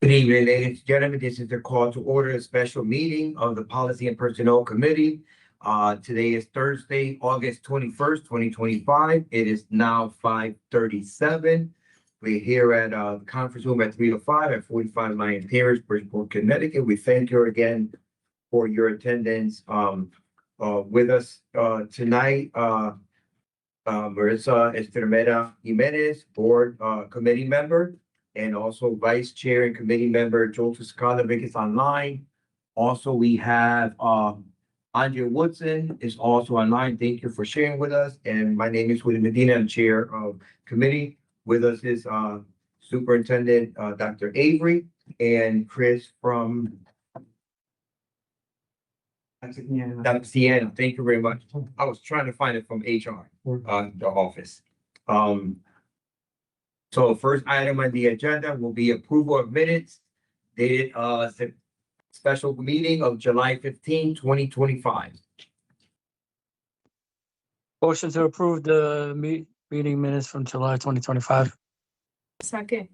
Good evening, ladies and gentlemen. This is the call to order a special meeting of the Policy and Personnel Committee. Today is Thursday, August 21st, 2025. It is now 5:37. We're here at the conference room at 305 at 45 Lion Terrace, Bridgeport, Connecticut. We thank you again for your attendance with us tonight. Marissa Estremera Jimenez, Board Committee Member, and also Vice Chair and Committee Member Joe Toscano is online. Also, we have Andrea Woodson is also online. Thank you for sharing with us. And my name is William Medina. I'm Chair of Committee. With us is Superintendent Dr. Avery and Chris from Dr. Sienna. Thank you very much. I was trying to find it from HR, the office. So first item on the agenda will be approval of minutes dated special meeting of July 15, 2025. Motion to approve the meeting minutes from July 2025. Second.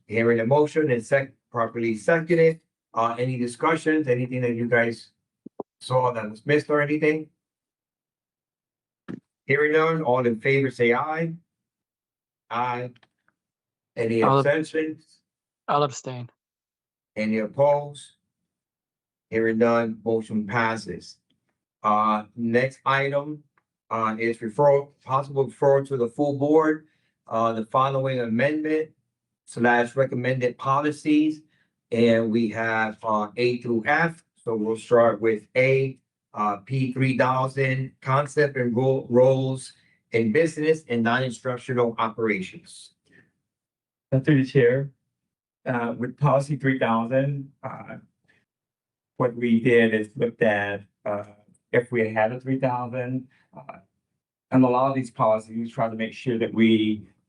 Hearing a motion and properly seconded. Any discussions, anything that you guys saw that was missed or anything? Hearing none, all in favor say aye. Aye. Any abstentions? I'll abstain. Any opposed? Hearing none, motion passes. Next item is possible referral to the full board. The following amendment / recommended policies. And we have A through F. So we'll start with A, P3000, concept and roles in business and non-instructional operations. Through the chair, with policy 3000, what we did is looked at if we had a 3000, and a lot of these policies, we try to make sure that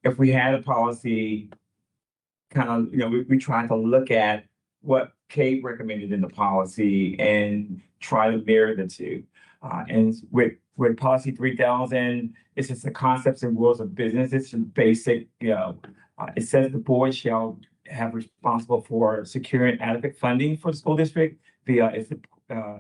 if we had a policy, we try to look at what Kate recommended in the policy and try to mirror the two. And with policy 3000, it's just the concepts and rules of business. It's just basic, it says the board shall have responsible for securing adequate funding for the school district via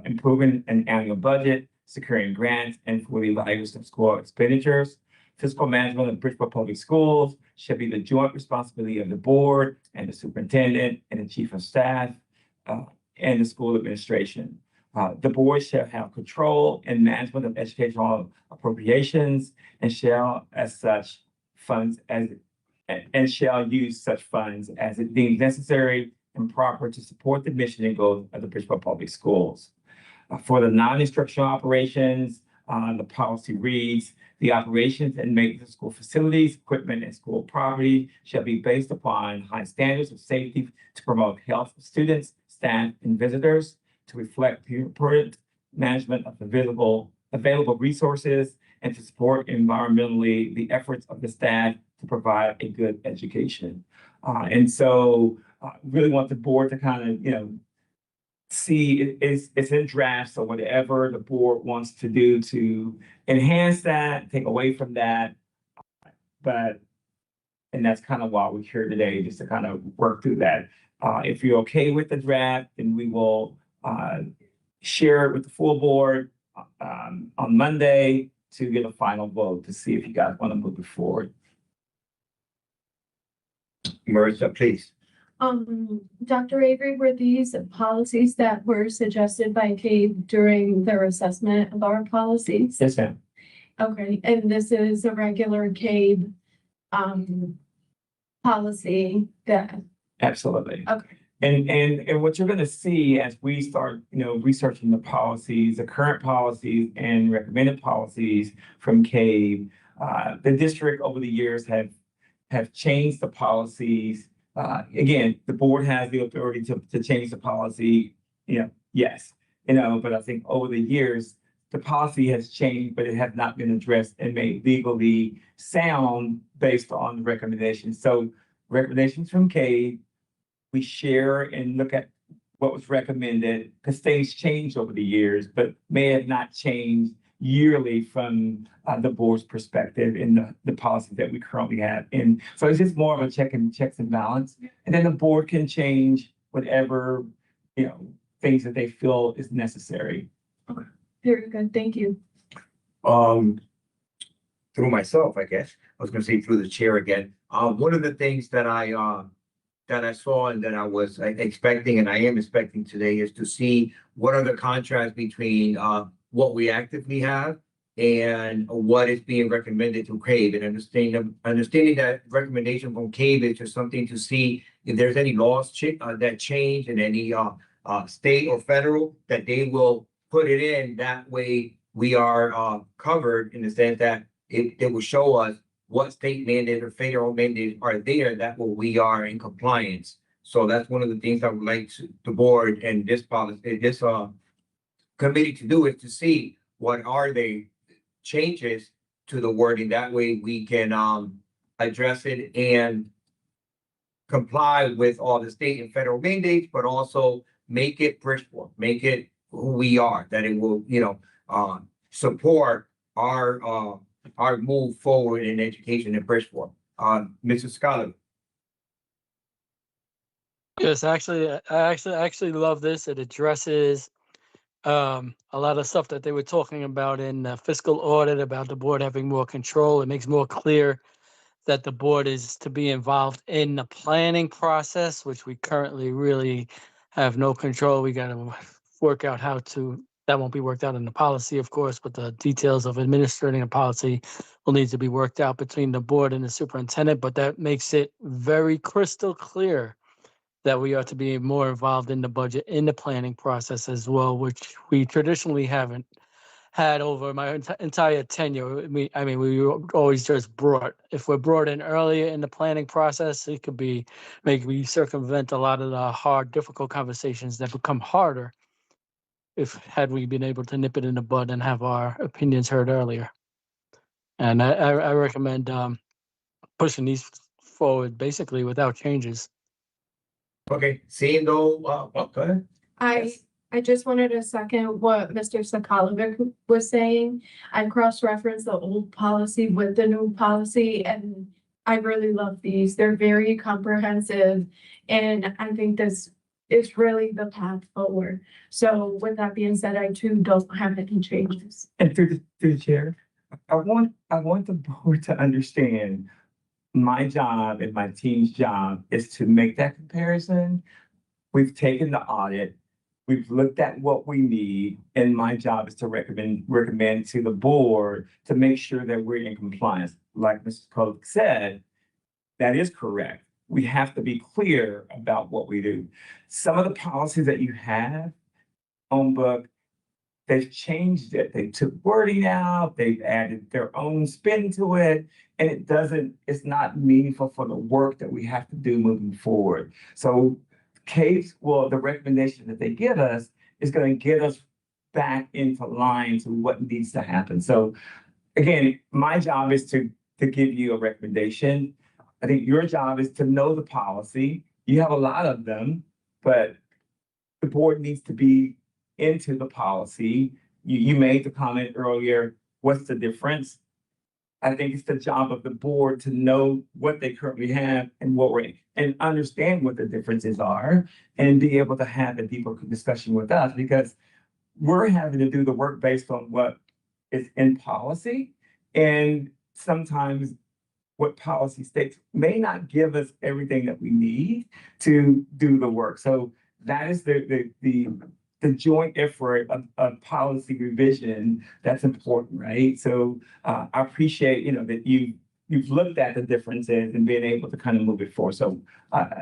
improving an annual budget, securing grants, and for the evaluation of school expenditures. Fiscal management of Bridgeport Public Schools should be the joint responsibility of the board and the superintendent and the chief of staff and the school administration. The board shall have control and management of educational appropriations and shall use such funds as it deems necessary and proper to support the mission and goals of the Bridgeport Public Schools. For the non-instructional operations, the policy reads, the operations and maintenance of school facilities, equipment, and school property shall be based upon high standards of safety to promote health of students, staff, and visitors, to reflect prudent management of available resources, and to support environmentally the efforts of the staff to provide a good education. And so really want the board to kind of, see it's in draft. So whatever the board wants to do to enhance that, take away from that. And that's kind of why we're here today, just to kind of work through that. If you're okay with the draft, then we will share it with the full board on Monday to get a final vote to see if you guys want to move it forward. Marissa, please. Dr. Avery, were these policies that were suggested by Kate during their assessment of our policies? Yes, ma'am. Okay, and this is a regular CABE policy that, Absolutely. okay. And what you're going to see as we start, researching the policies, the current policies and recommended policies from CABE, the district over the years have changed the policies. Again, the board has the authority to change the policy, yes, but I think over the years, the policy has changed, but it has not been addressed and made legally sound based on the recommendations. So recommendations from CABE, we share and look at what was recommended, because things change over the years, but may have not changed yearly from the board's perspective in the policy that we currently have. And so it's just more of a checks and balance. And then the board can change whatever, things that they feel is necessary. Very good, thank you. Through myself, I guess. I was gonna say through the chair again. One of the things that I saw and that I was expecting and I am expecting today is to see what are the contrasts between what we actively have and what is being recommended to CAVE, and understanding that recommendation from CAVE is just something to see if there's any laws that change in any state or federal, that they will put it in. That way we are covered in the sense that it will show us what state mandate or federal mandate are there, that way we are in compliance. So that's one of the things I would like the board and this policy, this committee to do, is to see what are the changes to the wording. That way we can address it and comply with all the state and federal mandates, but also make it Bridgeport, make it who we are, that it will, support our move forward in education in Bridgeport. Mr. Scott. Yes, actually, I actually love this. It addresses a lot of stuff that they were talking about in fiscal audit, about the board having more control. It makes more clear that the board is to be involved in the planning process, which we currently really have no control. We got to work out how to, that won't be worked out in the policy, of course, but the details of administering a policy will need to be worked out between the board and the superintendent. But that makes it very crystal clear that we are to be more involved in the budget, in the planning process as well, which we traditionally haven't had over my entire tenure. We were always just brought, if we're brought in earlier in the planning process, it could be, maybe we circumvent a lot of the hard, difficult conversations that become harder had we been able to nip it in the bud and have our opinions heard earlier. And I recommend pushing these forward basically without changes. Okay, seeing though, go ahead. I just wanted to second what Mr. Sakalovic was saying. I cross-referenced the old policy with the new policy, and I really love these. They're very comprehensive, and I think this is really the path forward. So with that being said, I too don't have any changes. And through the chair, I want the board to understand my job and my team's job is to make that comparison. We've taken the audit, we've looked at what we need, and my job is to recommend to the board to make sure that we're in compliance. Like Mrs. Pope said, that is correct. We have to be clear about what we do. Some of the policies that you have on book, they've changed it. They took wording out, they've added their own spin to it, and it's not meaningful for the work that we have to do moving forward. So the recommendation that they give us is going to get us back into line to what needs to happen. So again, my job is to give you a recommendation. I think your job is to know the policy. You have a lot of them, but the board needs to be into the policy. You made the comment earlier, what's the difference? I think it's the job of the board to know what they currently have and and understand what the differences are, and be able to have a deeper discussion with us, because we're having to do the work based on what is in policy. And sometimes what policy states may not give us everything that we need to do the work. So that is the joint effort of policy revision that's important, right? So I appreciate, that you've looked at the differences and been able to kind of move it forward. So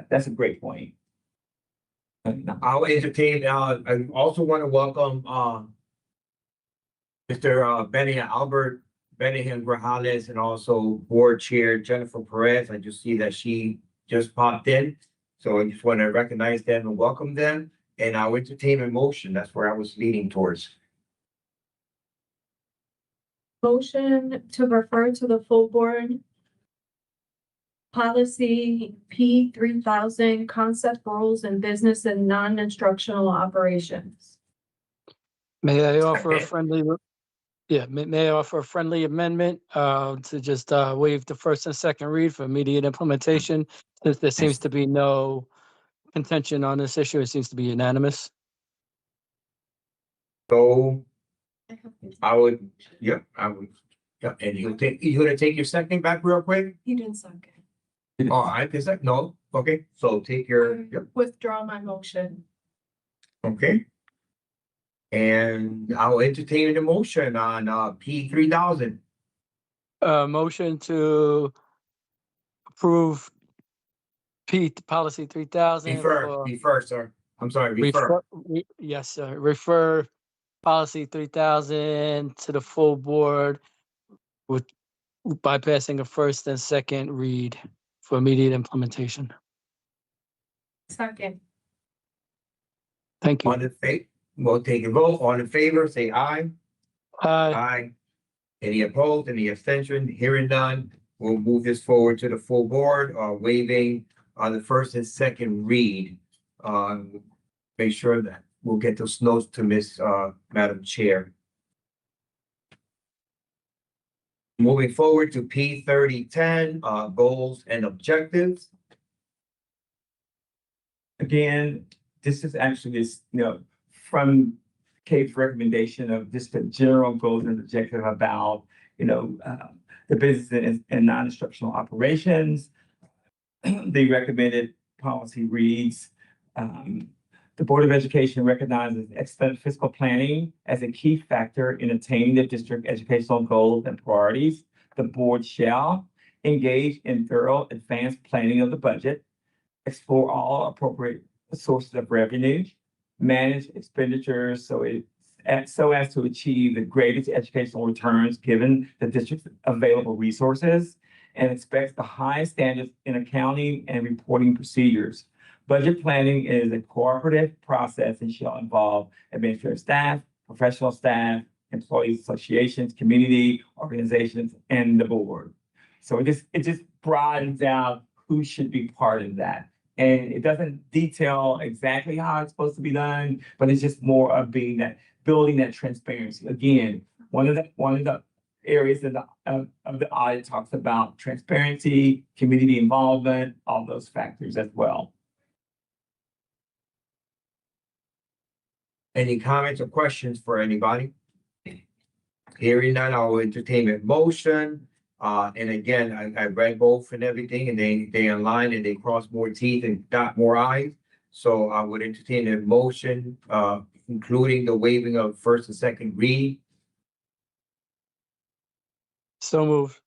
that's a great point. I'll entertain, I also want to welcome Mr. Albert Benjamin Grajales, and also board chair Jennifer Perez. I just see that she just popped in. So I just want to recognize them and welcome them. And I'll entertain a motion. That's where I was leaning towards. Motion to refer to the full board. Policy P3000, concept roles in business and non-instructional operations. May I offer a friendly May I offer a friendly amendment to just waive the first and second read for immediate implementation? Since there seems to be no contention on this issue, it seems to be unanimous. So I would, yeah, and you gonna take your second back real quick? He didn't second. Oh, I can second, no, okay, so take your, yep, Withdraw my motion. okay. And I'll entertain the motion on P 3000. Motion to approve policy 3000 for Refer, sir. I'm sorry, refer. yes, sir. Refer policy 3000 to the full board with bypassing a first and second read for immediate implementation. Second. Thank you. On the we'll take a vote. All in favor, say aye. Aye. Aye. Any opposed, any abstention? Hearing none, we'll move this forward to the full board, waiving the first and second read. Make sure that we'll get those notes to Miss Madam Chair. Moving forward to P 3010, goals and objectives. Again, this is actually this, from Kate's recommendation of just the general goals and objective about, the business and non-instructional operations. The recommended policy reads, the Board of Education recognizes excellent fiscal planning as a key factor in attaining the district educational goals and priorities. The board shall engage in thorough advanced planning of the budget, explore all appropriate sources of revenue, manage expenditures so as to achieve the greatest educational returns given the district's available resources, and expects the highest standards in accounting and reporting procedures. Budget planning is a cooperative process and shall involve administrative staff, professional staff, employees associations, community organizations, and the board. So it just broadens out who should be part of that. And it doesn't detail exactly how it's supposed to be done, but it's just more of building that transparency. Again, one of the areas of the audit talks about transparency, community involvement, all those factors as well. Any comments or questions for anybody? Hearing none, I'll entertain a motion. And again, I read both and everything, and they align and they cross more teeth and dot more I's. So I would entertain a motion, including the waiving of first and second read. So moved.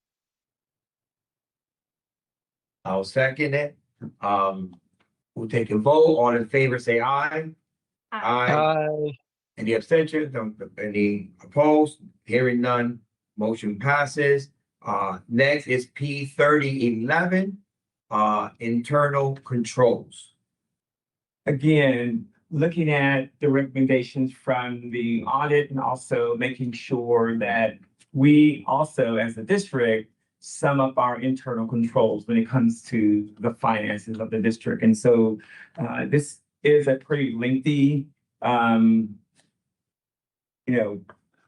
I'll second it. We'll take a vote. All in favor, say aye. Aye. Aye. Any abstentions? Any opposed? Hearing none, motion passes. Next is P 3011, internal controls. Again, looking at the recommendations from the audit and also making sure that we also, as a district, sum up our internal controls when it comes to the finances of the district. And so this is a pretty lengthy,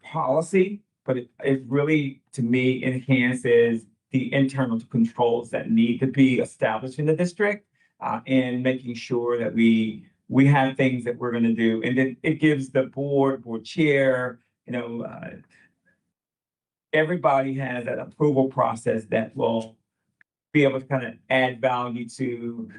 policy, but it really, to me, enhances the internal controls that need to be established in the district, and making sure that we have things that we're going to do. And then it gives the board chair, everybody has an approval process that will be able to kind of add value to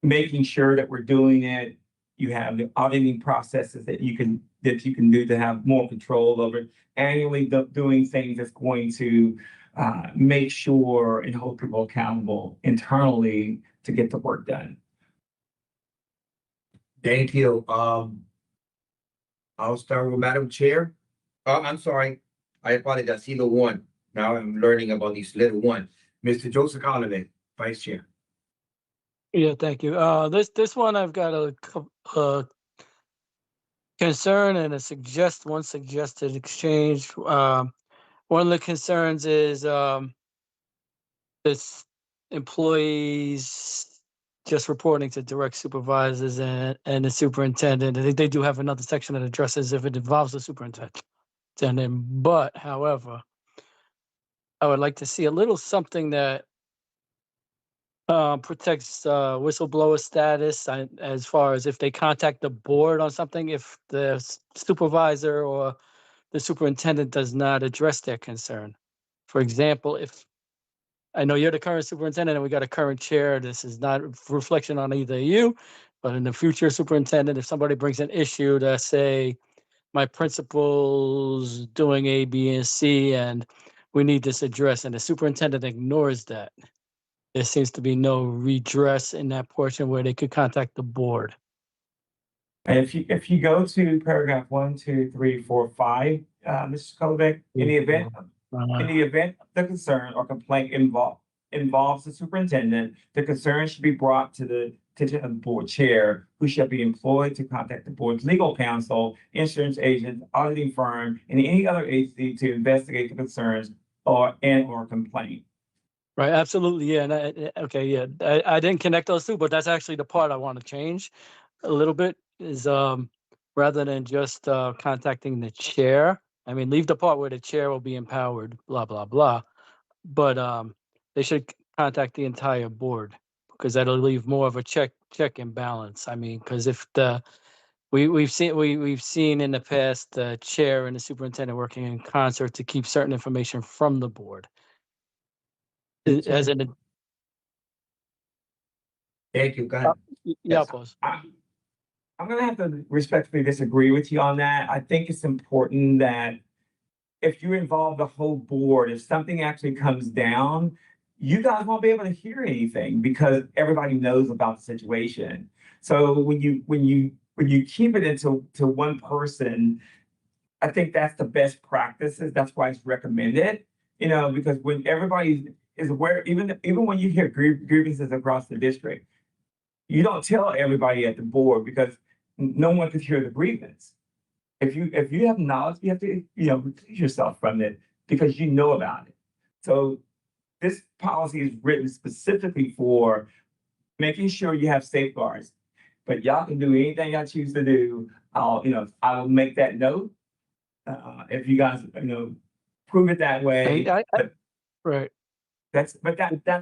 making sure that we're doing it. You have the auditing processes that you can do to have more control over it. Annually doing things that's going to make sure and hold people accountable internally to get the work done. Thank you. I'll start with Madam Chair. I'm sorry. I apologize. Either one. Now I'm learning about these little ones. Mr. Joseph Oliver, Vice Chair. Yeah, thank you. This one I've got a concern and one suggested exchange. One of the concerns is this employees just reporting to direct supervisors and the superintendent. I think they do have another section that addresses if it involves the superintendent. superintendent. But however, I would like to see a little something that protects whistleblower status as far as if they contact the board on something, if the supervisor or the superintendent does not address their concern. For example, if I know you're the current superintendent and we got a current chair, this is not a reflection on either of you, but in the future superintendent, if somebody brings an issue to say, my principal's doing A, B, and C, and we need this addressed, and the superintendent ignores that, there seems to be no redress in that portion where they could contact the board. And if you go to paragraph 1, 2, 3, 4, 5, Mr. Kovic, in the event the concern or complaint involves the superintendent, the concern should be brought to the attention of the board chair, who shall be employed to contact the board's legal counsel, insurance agent, auditing firm, and any other agency to investigate the concerns or complaint. Right, absolutely, yeah, and okay, yeah, I didn't connect those two, but that's actually the part I want to change a little bit, is rather than just contacting the chair, I mean, leave the part where the chair will be empowered, blah, blah, blah. But they should contact the entire board, because that'll leave more of a check and balance. I mean, because if we've seen in the past the chair and the superintendent working in concert to keep certain information from the board. As in, Thank you, go ahead. yeah, Yes. pause. I'm gonna have to respectfully disagree with you on that. I think it's important that if you involve the whole board, if something actually comes down, you guys won't be able to hear anything because everybody knows about the situation. So when you keep it into one person, I think that's the best practices. That's why it's recommended. Because when everybody is aware, even when you hear grievances across the district, you don't tell everybody at the board because no one could hear the grievance. If you have knowledge, you have to, recuse yourself from it because you know about it. So this policy is written specifically for making sure you have safeguards, but y'all can do anything y'all choose to do. I will make that note. If you guys, prove it that way. Right. That's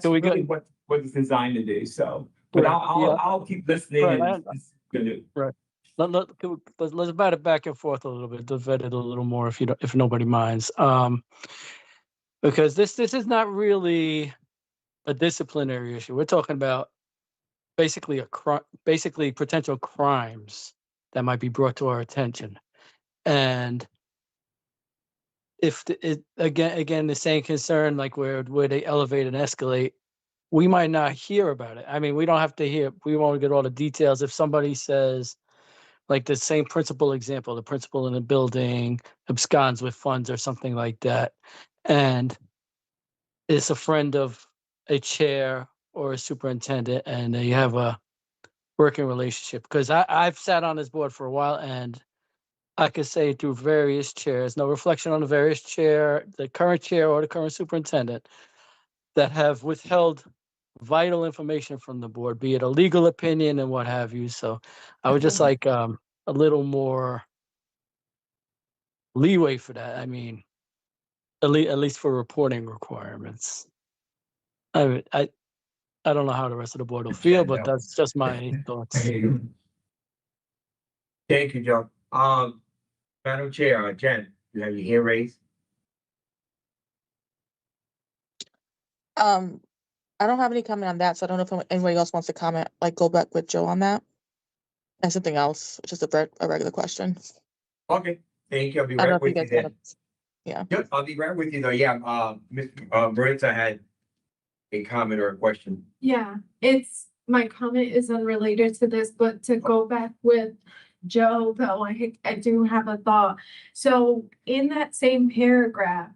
So we really what it's designed to do. So, but Right, I'll keep listening Right, and it's gonna do. Right. Let's bat it back and forth a little bit, to vet it a little more if nobody minds. Because this is not really a disciplinary issue. We're talking about basically basically potential crimes that might be brought to our attention. And if again the same concern, like where they elevate and escalate, we might not hear about it. I mean, we don't have to hear, we won't get all the details. If somebody says, like the same principal example, the principal in the building absconds with funds or something like that, and it's a friend of a chair or a superintendent, and they have a working relationship. Because I've sat on this board for a while, and I could say through various chairs, no reflection on the various chair, the current chair or the current superintendent, that have withheld vital information from the board, be it a legal opinion and what have you. So I would just like a little more leeway for that. I mean, at least for reporting requirements. I don't know how the rest of the board will feel, but that's just my thoughts. Thank you, Joe. Madam Chair, Jen, you have your hand raised? I don't have any comment on that, so I don't know if anybody else wants to comment, like go back with Joe on that. And something else, just a regular question. Okay, thank you. I'll be I don't know right if you with you guys then. Yeah. Yep, I'll be right with you though. Yeah, Ms. Marissa had a comment or a question. Yeah, my comment is unrelated to this, but to go back with Joe, though, I do have a thought. So in that same paragraph,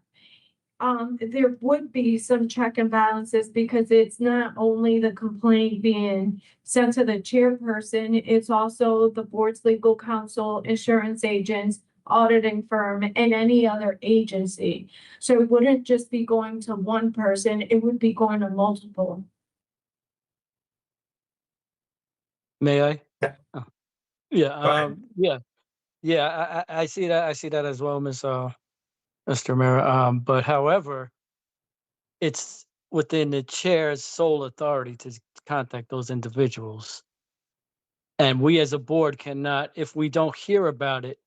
there would be some check and balances because it's not only the complaint being sent to the chairperson, it's also the board's legal counsel, insurance agents, auditing firm, and any other agency. So it wouldn't just be going to one person, it would be going to multiple. May I? Yeah. Yeah. Go ahead. Yeah. I see that. I see that as well, Ms. Mr. Mayor. But however, it's within the chair's sole authority to contact those individuals. And we as a board cannot, if we don't hear about it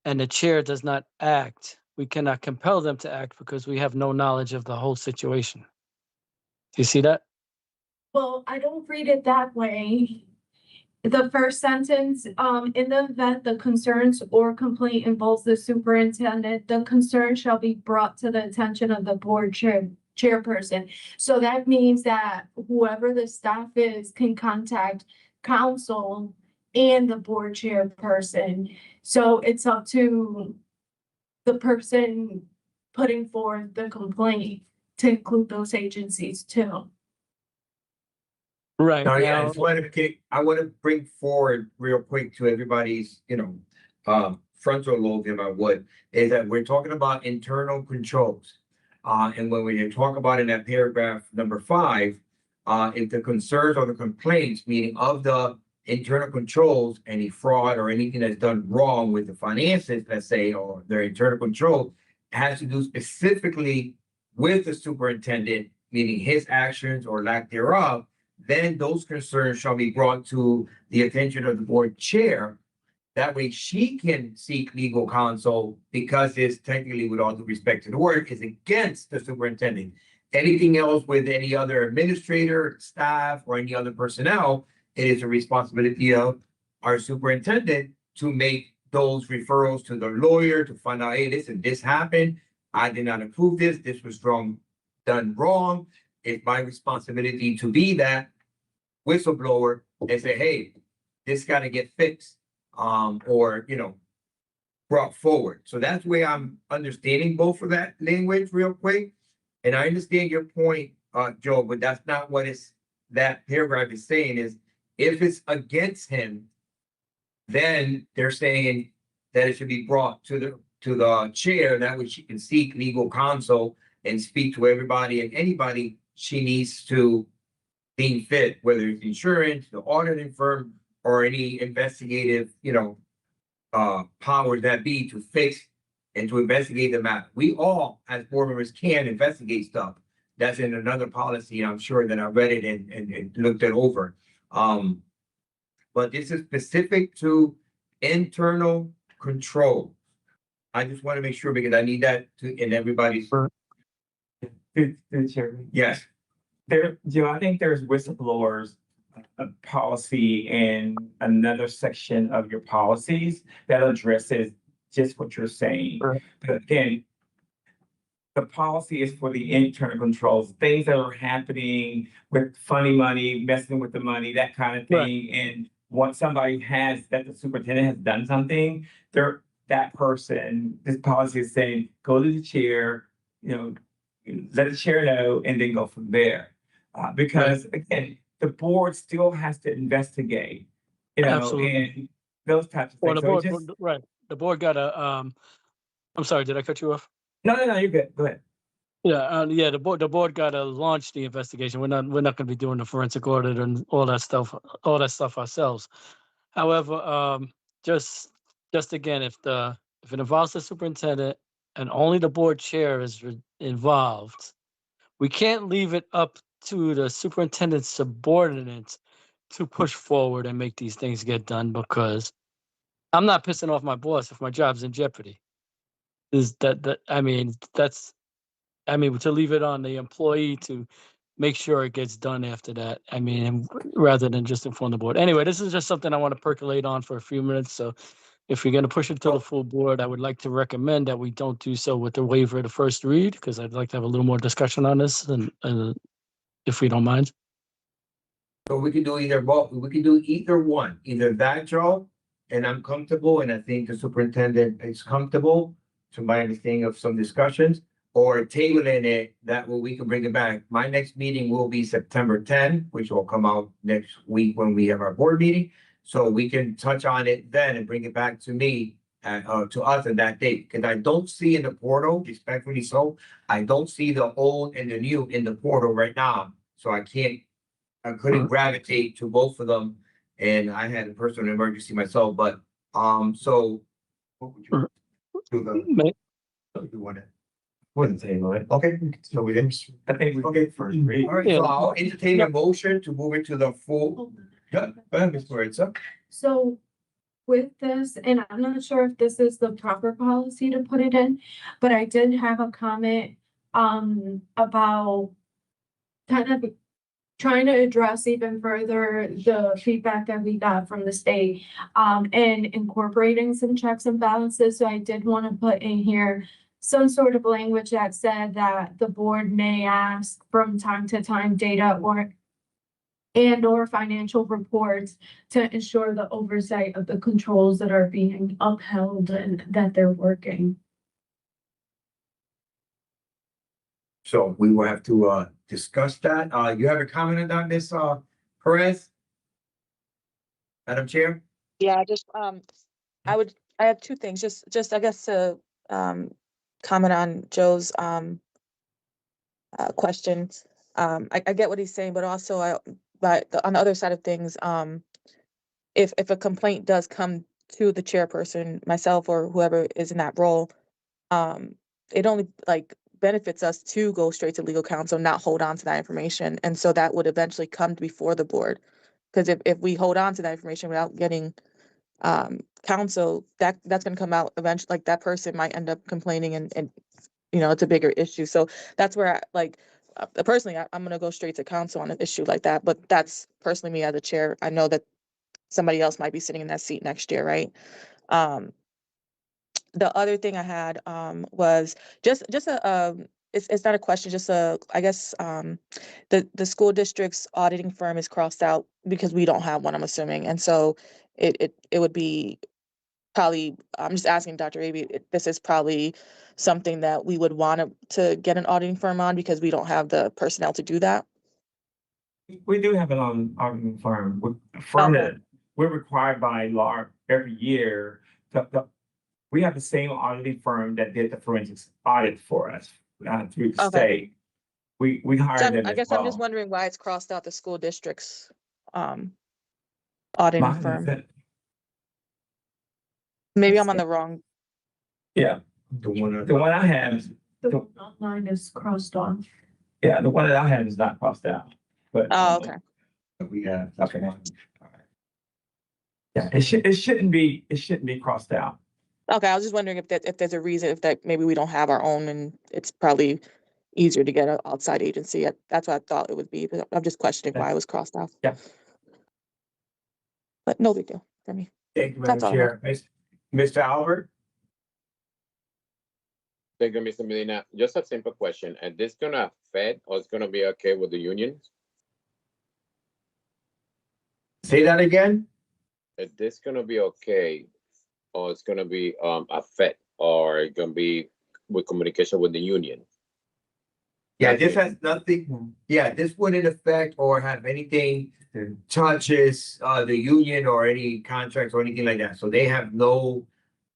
and the chair does not act, we cannot compel them to act because we have no knowledge of the whole situation. Do you see that? Well, I don't read it that way. The first sentence, in the event the concerns or complaint involves the superintendent, the concern shall be brought to the attention of the board chairperson. So that means that whoever the staff is can contact council and the board chairperson. So it's up to the person putting forth the complaint to include those agencies too. Right. Now, yeah, I Now, just want to, I want to bring forward real quick to everybody's, frontal lobe, if I would, is that we're talking about internal controls. And when we talk about in that paragraph number 5, if the concerns or the complaints, meaning of the internal controls, any fraud or anything that's done wrong with the finances, let's say, or their internal control, has to do specifically with the superintendent, meaning his actions or lack thereof, then those concerns shall be brought to the attention of the board chair. That way she can seek legal counsel because it's technically, with all due respect to the word, is against the superintendent. Anything else with any other administrator, staff, or any other personnel, it is a responsibility of our superintendent to make those referrals to the lawyer to find out, hey, listen, this happened. I did not approve this. This was done wrong. It's my responsibility to be that whistleblower and say, hey, this got to get fixed, or, brought forward. So that's the way I'm understanding both of that language real quick. And I understand your point, Joe, but that's not what that paragraph is saying. Is if it's against him, then they're saying that it should be brought to the chair. That way she can seek legal counsel and speak to everybody and anybody she needs to deem fit, whether it's insurance, the auditing firm, or any investigative, powers that be to fix and to investigate the matter. We all, as board members, can investigate stuff. That's in another policy. I'm sure that I read it and looked it over. But this is specific to internal control. I just want to make sure because I need that in everybody's. Through the chair. Yes. Joe, I think there's whistleblowers policy in another section of your policies that addresses just what you're saying. Right. But again, the policy is for the internal controls, things that are happening with funny money, messing with the money, that kind of thing. And once somebody has that, the superintendent has done something, that person, this policy is saying, go to the chair, let the chair know, and then go from there. Because again, the board still has to investigate, Absolutely. and those types of well, things. the board, the board got a, I'm sorry, did I cut you off? No, you're good. Go ahead. Yeah, the board got to launch the investigation. We're not going to be doing the forensic audit and all that stuff ourselves. However, just again, if it involves the superintendent and only the board chair is involved, we can't leave it up to the superintendent's subordinates to push forward and make these things get done, because I'm not pissing off my boss if my job's in jeopardy. To leave it on the employee to make sure it gets done after that. Rather than just inform the board. Anyway, this is just something I want to percolate on for a few minutes. So if you're going to push it to the full board, I would like to recommend that we don't do so with the waiver of the first read, because I'd like to have a little more discussion on this, and if we don't mind. So we can do either one, either that, Joe, and I'm comfortable, and I think the superintendent is comfortable, to my understanding of some discussions, or tabling it, that way we can bring it back. My next meeting will be September 10, which will come out next week when we have our board meeting. So we can touch on it then and bring it back to me, to us on that date, because I don't see in the portal, respectfully so, I don't see the old and the new in the portal right now. So I couldn't gravitate to both of them, and I had a personal emergency myself, but, so what would you do? You want it? Wouldn't say it. Okay, so we didn't. I think we Okay. first read. All right, so I'll entertain a motion to move it to the full. Yeah, go ahead, Ms. Maritza. So with this, and I'm not sure if this is the proper policy to put it in, but I did have a comment about kind of trying to address even further the feedback that we got from the state and incorporating some checks and balances. So I did want to put in here some sort of language that said that the board may ask from time to time data or financial reports to ensure the oversight of the controls that are being upheld and that they're working. So we will have to discuss that. You have a comment on that, Ms. Perez? Madam Chair? Yeah, I just, I have two things, just I guess to, comment on Joe's, question. I get what he's saying, but also but on the other side of things, if a complaint does come to the chairperson, myself or whoever is in that role, it only like benefits us to go straight to legal counsel, not hold on to that information. And so that would eventually come before the board. Because if we hold on to that information without getting counsel, that's gonna come out eventually, like that person might end up complaining and it's a bigger issue. So that's where personally, I'm gonna go straight to counsel on an issue like that. But that's personally me as a chair. I know that somebody else might be sitting in that seat next year, right? The other thing I had was just a it's not a question, just I guess the school district's auditing firm is crossed out because we don't have one, I'm assuming, and so it would be probably, I'm just asking Dr. Aby, this is probably something that we would want to get an auditing firm on because we don't have the personnel to do that. We do have an auditing firm. A firm Okay. that we're required by law every year. We have the same auditing firm that did the forensics audit for us through the Okay. state. We So hired them I as guess I'm just well. wondering why it's crossed out the school district's auditing Mine is firm. that- Maybe I'm on the wrong. Yeah, The one. the one I have, The one online is crossed off. yeah, the one that I have is not crossed out. But Oh, okay. We have. Okay. Yeah, it shouldn't be crossed out. Okay, I was just wondering if there's a reason, if that maybe we don't have our own and it's probably easier to get an outside agency. That's what I thought it would be, but I'm just questioning why it was crossed off. Yeah. But no big deal for me. Thank you, That's Madam all I Chair. Mr. Albert? Thank you, Mr. Medina. Just a simple question. Is this gonna affect or it's gonna be okay with the unions? Say that again? Is this gonna be okay or it's gonna be affect or it gonna be with communication with the union? Yeah, this has nothing, this wouldn't affect or have anything that touches the union or any contracts or anything like that. So they have no,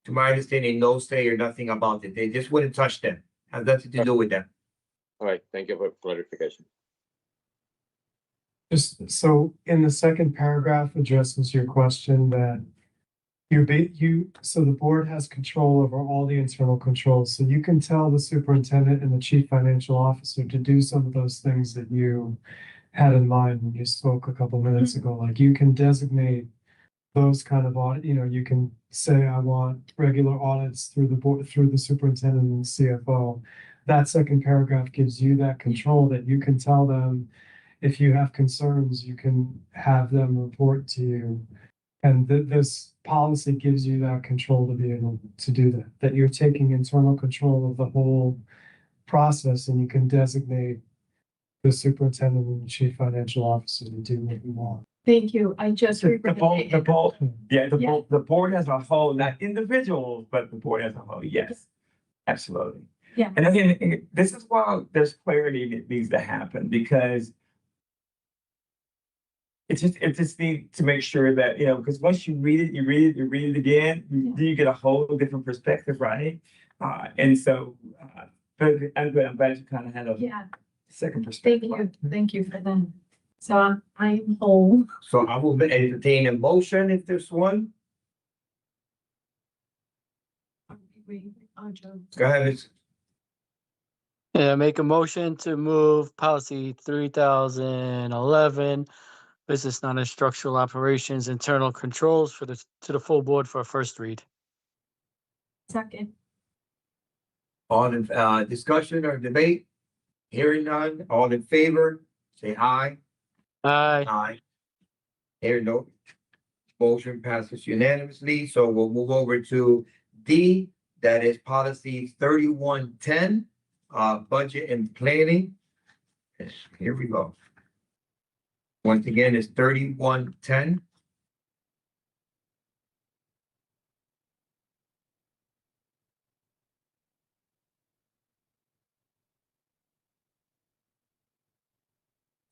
to my understanding, no say or nothing about it. They just wouldn't touch them. Has nothing to do with them. All right, thank you for clarification. Just so in the second paragraph addresses your question that so the board has control over all the internal controls. So you can tell the superintendent and the chief financial officer to do some of those things that you had in mind when you spoke a couple minutes ago. Like you can designate those kind of audit, you can say, I want regular audits through the board, through the superintendent and the CFO. That second paragraph gives you that control that you can tell them if you have concerns, you can have them report to you. And this policy gives you that control to be able to do that you're taking internal control of the whole process and you can designate the superintendent and the chief financial officer to do what you want. Thank you. I just. The board as a whole, not individuals, but the board as a whole, yes, absolutely. Yeah. And again, this is why there's clarity that needs to happen because it just needs to make sure that, because once you read it again, you get a whole different perspective, right? And so, but I'm glad you kind of had a second perspective. Thank you for that. So I'm whole. So I will entertain a motion if there's one. we, Joe. Go ahead, Ms. Yeah, make a motion to move policy 3011, business non-structural operations, internal controls to the full board for a first read. Second, All in, discussion or debate? Hearing none, all in favor, say aye. Aye. Aye. Here, no. Motion passes unanimously, so we'll move over to D, that is policy 3110, budget and planning. Yes, here we go. Once again, it's 3110.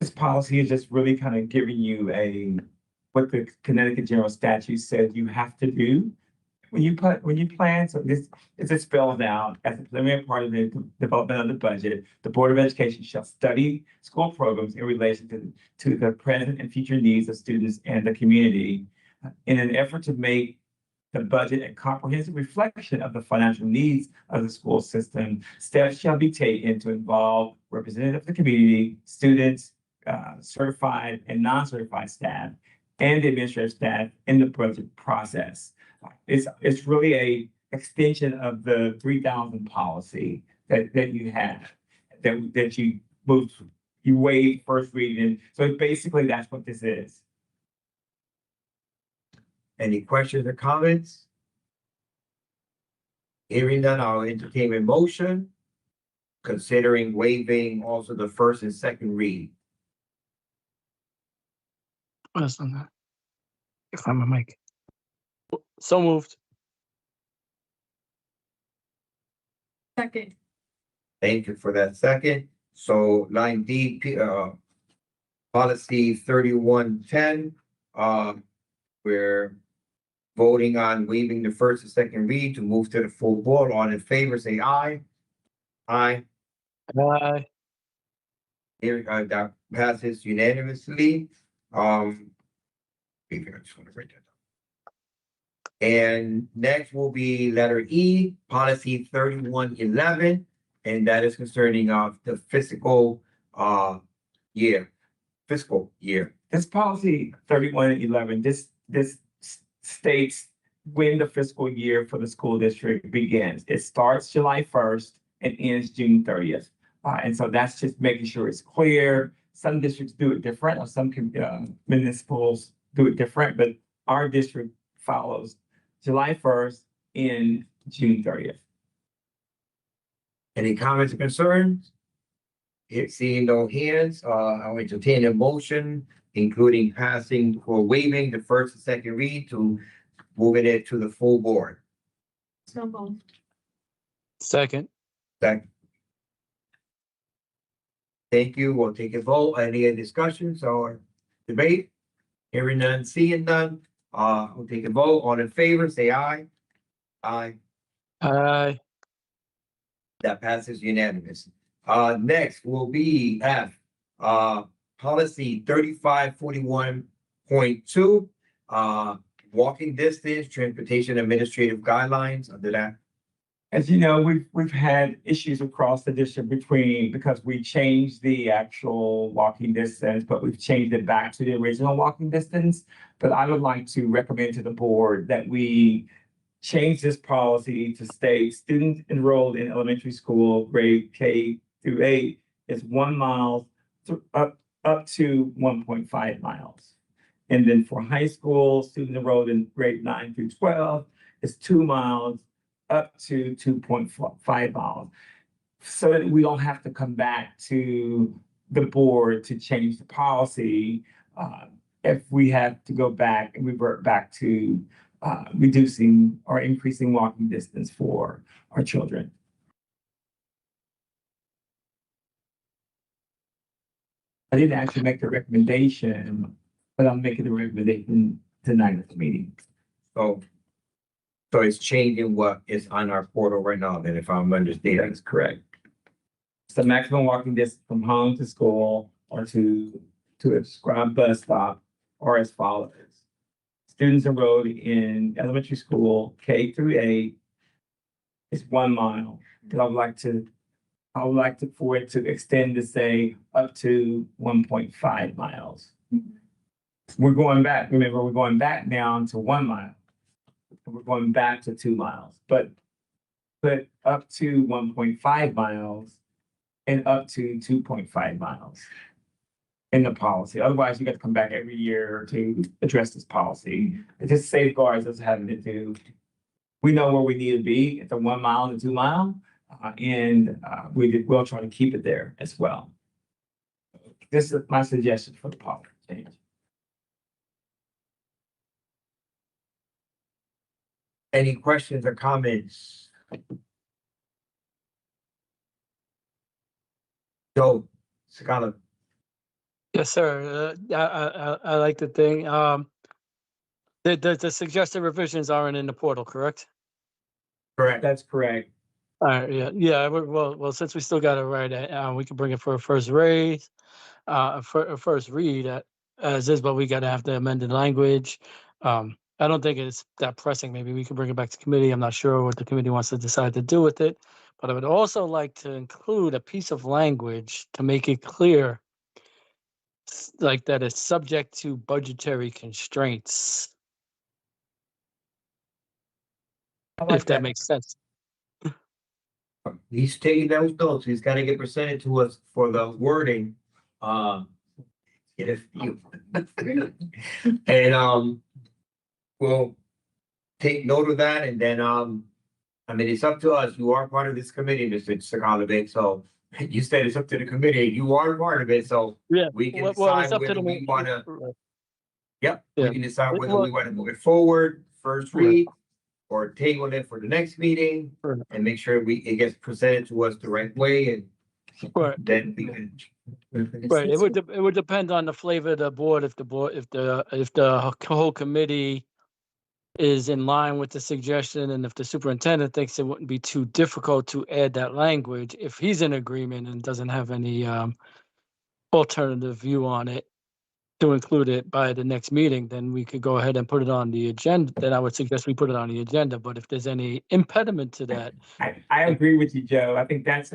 This policy is just really kind of giving you what the Connecticut General Statute says you have to do. When you plan, so this is it spelled out as a preliminary part of the development of the budget. The Board of Education shall study school programs in relation to the present and future needs of students and the community in an effort to make the budget a comprehensive reflection of the financial needs of the school system. Steps shall be taken to involve representatives of the community, students, certified and non-certified staff, and the administrative staff in the budget process. It's really a extension of the 3000 policy that you have, that you moved, you waived first reading. So basically that's what this is. Any questions or comments? Hearing none, I'll entertain a motion considering waiving also the first and second read. What's on that? If I'm a mic. So moved. second, Thank you for that second. So line D, policy 3110, we're voting on waiving the first and second read to move to the full board. All in favor, say aye. Aye. Aye. Here, that passes unanimously. I just want to write that down. And next will be letter E, policy 3111, and that is concerning the fiscal year. This policy 3111, this states when the fiscal year for the school district begins. It starts July 1st and ends June 30th. And so that's just making sure it's clear. Some districts do it different, or some municipals do it different, but our district follows July 1st and June 30th. Any comments or concerns? Here, seeing no hands, I'll entertain a motion, including passing or waiving the first and second read to moving it to the full board. so moved. Second. Second. Thank you. We'll take a vote. Any discussions or debate? Hearing none, seeing none. We'll take a vote. All in favor, say aye. Aye. Aye. That passes unanimous. Next will be F, policy 3541.2, walking distance, transportation administrative guidelines under that. As you know, we've had issues across the district because we changed the actual walking distance, but we've changed it back to the original walking distance. But I would like to recommend to the board that we change this policy to state students enrolled in elementary school grade K through 8 is 1 mile up to 1.5 miles. And then for high school, students enrolled in grade 9 through 12 is 2 miles up to 2.5 miles. So that we don't have to come back to the board to change the policy if we have to go back and revert back to reducing or increasing walking distance for our children. I didn't actually make the recommendation, but I'm making the recommendation tonight at the meeting. So it's changing what is on our portal right now, then, if I'm understanding. That is correct. It's the maximum walking distance from home to school or to a scribe bus stop or as follows. Students enrolled in elementary school K through 8 It's 1 mile, but I would like to, for it to extend to say up to 1.5 miles. We're going back, remember, we're going back down to 1 mile. We're going back to 2 miles, but up to 1.5 miles and up to 2.5 miles in the policy. Otherwise, you got to come back every year to address this policy. It just safeguards us having to do. We know where we need to be at the 1 mile and 2 mile, and we'll try to keep it there as well. This is my suggestion for the policy change. Any questions or comments? Joe, Sakala, Yes, sir. I like the thing. The suggested revisions aren't in the portal, correct? correct. That's correct. All right, yeah. Well, since we still got it right, we can bring it for a first raise, for a first read as is, but we gotta have the amended language. I don't think it's that pressing. Maybe we can bring it back to committee. I'm not sure what the committee wants to decide to do with it. But I would also like to include a piece of language to make it clear, like that it's subject to budgetary constraints, I like if that makes sense. He's taking those notes. He's gotta get presented to us for the wording. Get a few. And, we'll take note of that and then, I mean, it's up to us. You are part of this committee, Mr. Sakalovic, so you said it's up to the committee. You are part of it, so Yeah. we can Well, it's decide up to whether the we wanna, yep, Yeah. we can decide whether Well- we wanna move it forward, first Right. read, or table it for the next meeting, Right. and make sure it gets presented to us the right way, and Right. then we can. Right, it would depend on the flavor of the board, if the whole committee is in line with the suggestion, and if the superintendent thinks it wouldn't be too difficult to add that language, if he's in agreement and doesn't have any alternative view on it, to include it by the next meeting, then we could go ahead and put it on the agenda. Then I would suggest we put it on the agenda, but if there's any impediment to that, I agree with you, Joe. I think that's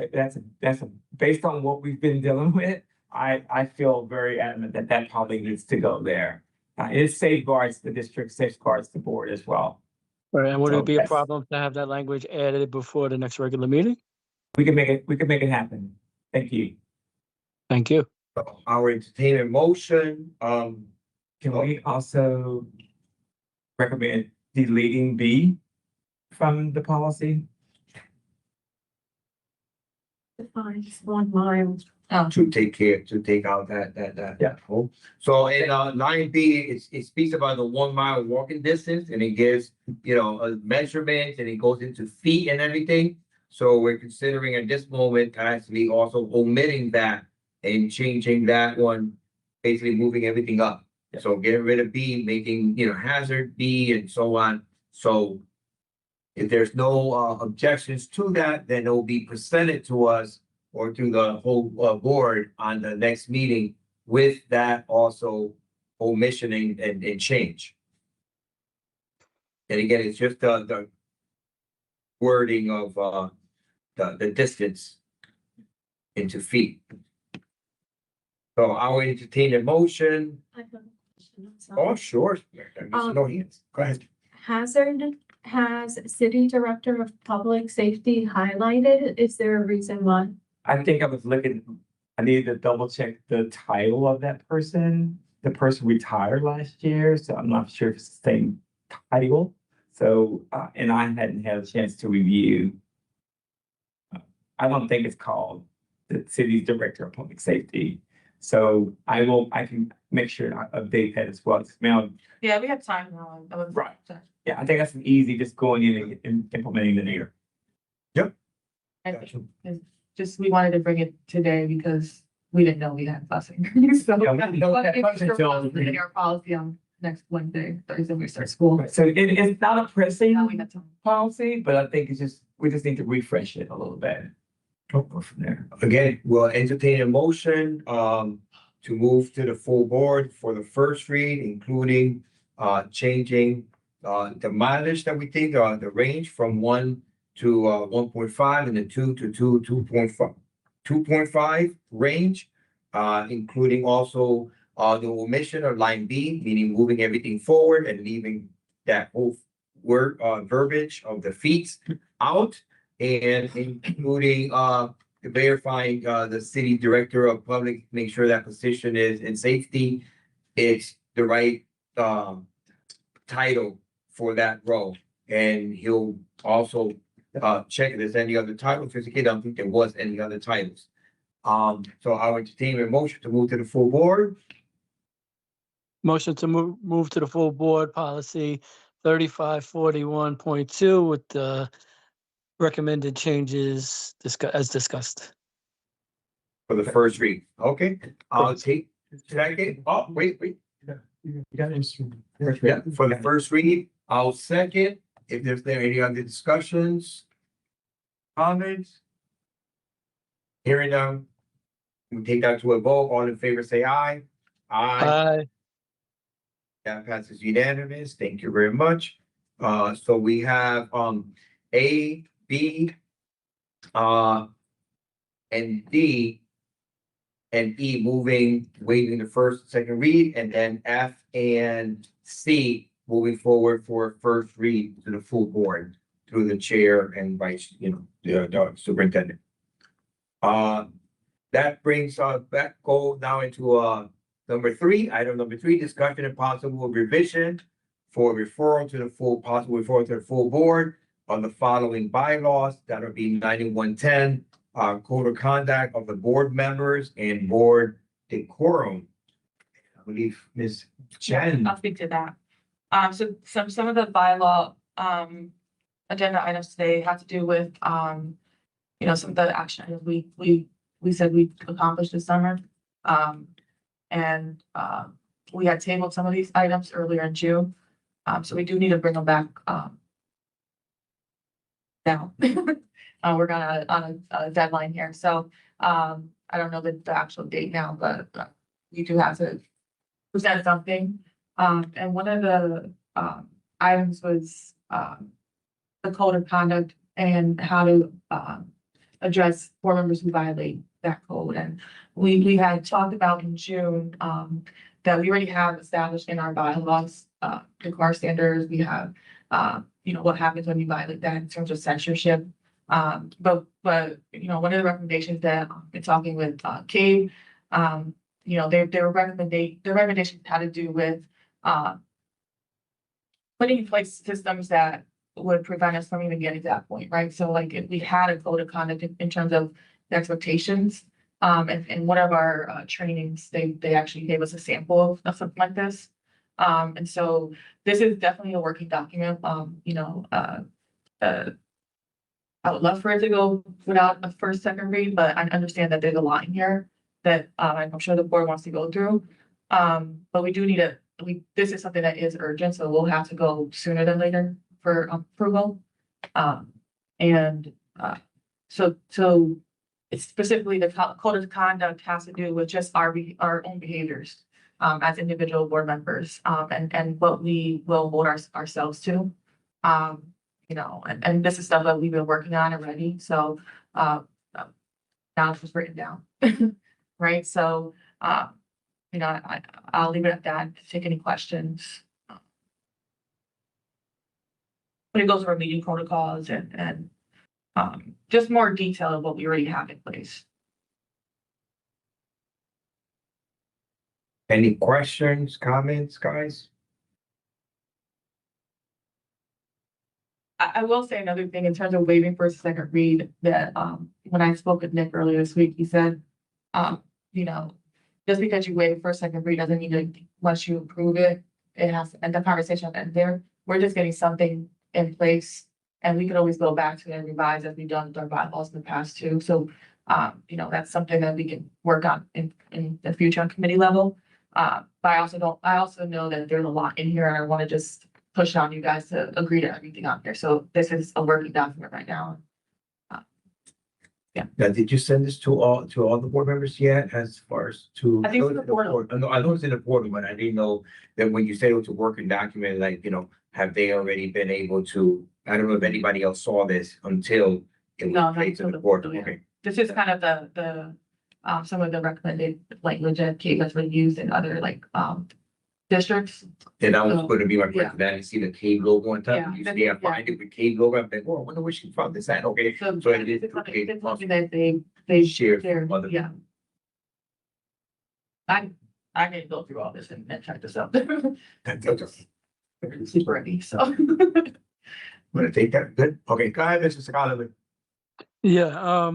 based on what we've been dealing with. I feel very adamant that probably needs to go there. It safeguards the district, safeguards the board as well. and would So, it be a yes. problem to have that language added before the next regular meeting? We can make it happen. Thank you. Thank you. Our entertainment motion, Can we also recommend deleting B from the policy? Defines 1 mile. to take out that. Yeah. hole. So in line B, it speaks about the 1 mile walking distance and it gives, a measurement and it goes into feet and everything. So we're considering at this moment actually also omitting that and changing that one, basically moving everything up. Yeah. So getting rid of B, making, hazard B and so on. So if there's no objections to that, then it will be presented to us or to the whole board on the next meeting with that also omission and change. And again, it's just the wording of the distance into feet. So I will entertain a motion. I have a question, I'm sorry. Oh, sure. There's no hands. Go ahead. Has city director of public safety highlighted? Is there a reason why? I think I was looking, I needed to double check the title of that person. The person retired last year, so I'm not sure if it's the same title. So, and I hadn't had a chance to review. I don't think it's called the city's director of public safety. So I can make sure I update that as well. Yeah, we have time now. Right. Yeah, I think that's an easy, just going in and implementing the new. Just, we wanted to bring it today because we didn't know we had busing. So. Yeah, we didn't know we had But busing until- in our policy on next Wednesday, Thursday, we start school. So it's not a pressing Now we have time. policy, but I think we just need to refresh it a little bit. Go from there. Again, we'll entertain a motion to move to the full board for the first read, including changing the mileage that we think the range from 1 to 1.5 and the 2 to 2.5, 2.5 range, including also the omission of line B, meaning moving everything forward and leaving that whole word verbiage of the feet out, and including verifying the city director of public, make sure that position is in safety. It's the right title for that role. And he'll also check if there's any other titles, because I don't think there was any other titles. So I'll entertain a motion to move to the full board. Motion to move to the full board policy 3541.2 with the recommended changes as discussed. For the first read, okay, I'll take second, oh, wait, You got instrument. yeah, for the first read, I'll second, if there's there any other discussions. Comments? Hearing none. We take that to a vote, all in favor say aye. Aye, that passes unanimous, thank you very much. So we have, A, B, and D, and E moving, waiving the first, second read, and then F and C moving forward for first read to the full board through the chair and vice, the superintendent. That brings us back, go now into, item number three, discussion and possible revision for referral to the possible referral to the full board on the following bylaws. That'll be 9110, code of conduct of the board members and board decorum. I believe Ms. Chen. I'll speak to that. So some of the bylaw, agenda items today have to do with, some of the action items we said we accomplished this summer. We had tabled some of these items earlier in June. So we do need to bring them back, now. We're on a deadline here, so, I don't know the actual date now, but you do have to present something. And one of the, items was, the code of conduct and how to, address board members who violate that code. And we had talked about in June, that we already have established in our bylaws, the car standards, we have, what happens when you violate that in terms of censorship. But, one of the recommendations that in talking with, Cave, their recommendations had to do with, putting in place systems that would prevent us from even getting to that point, right? So like if we had a code of conduct in terms of the expectations, and one of our trainings, they actually gave us a sample of something like this. And so this is definitely a working document. I would love for it to go without a first, second read, but I understand that there's a line here that I'm sure the board wants to go through. But we do need this is something that is urgent, so we'll have to go sooner than later for approval. So it's specifically the code of conduct has to do with just our own behaviors as individual board members, and what we will hold ourselves to. And this is stuff that we've been working on already, so now it's just written down. Right, so I'll leave it at that to take any questions. But it goes over meeting protocols and just more detail of what we already have in place. Any questions, comments, guys? I will say another thing in terms of waiving first, second read, that when I spoke with Nick earlier this week, he said, just because you waive first, second read doesn't mean that once you approve it, it has, and the conversation will end there. We're just getting something in place, and we could always go back to and revise as we've done with our bylaws in the past too. So, that's something that we can work on in the future on committee level. But I also know that there's a lot in here, and I want to just push on you guys to agree to everything on there. So this is a working document right now. Now, did you send this to all the board members yet, as far as to? I think it's in the portal. I know it's in the portal, but I didn't know that when you said it was a working document, like, have they already been able to I don't know if anybody else saw this until it No, was not placed in until the the- court, yeah. okay? This is kind of some of the recommended language that Kate has been used in other districts. And that was So, gonna be my yeah. question, that you see the cave logo on top, Yeah, you that- see, I yeah. find it with cave logo, I'm like, oh, I wonder where she found this at, okay? So So it is, it's okay, something that they Shared shared, from other yeah. I didn't go through all this and check this out. Super ready, so. Wanna take that, good, okay, go ahead, Mr. Sakala. Yeah,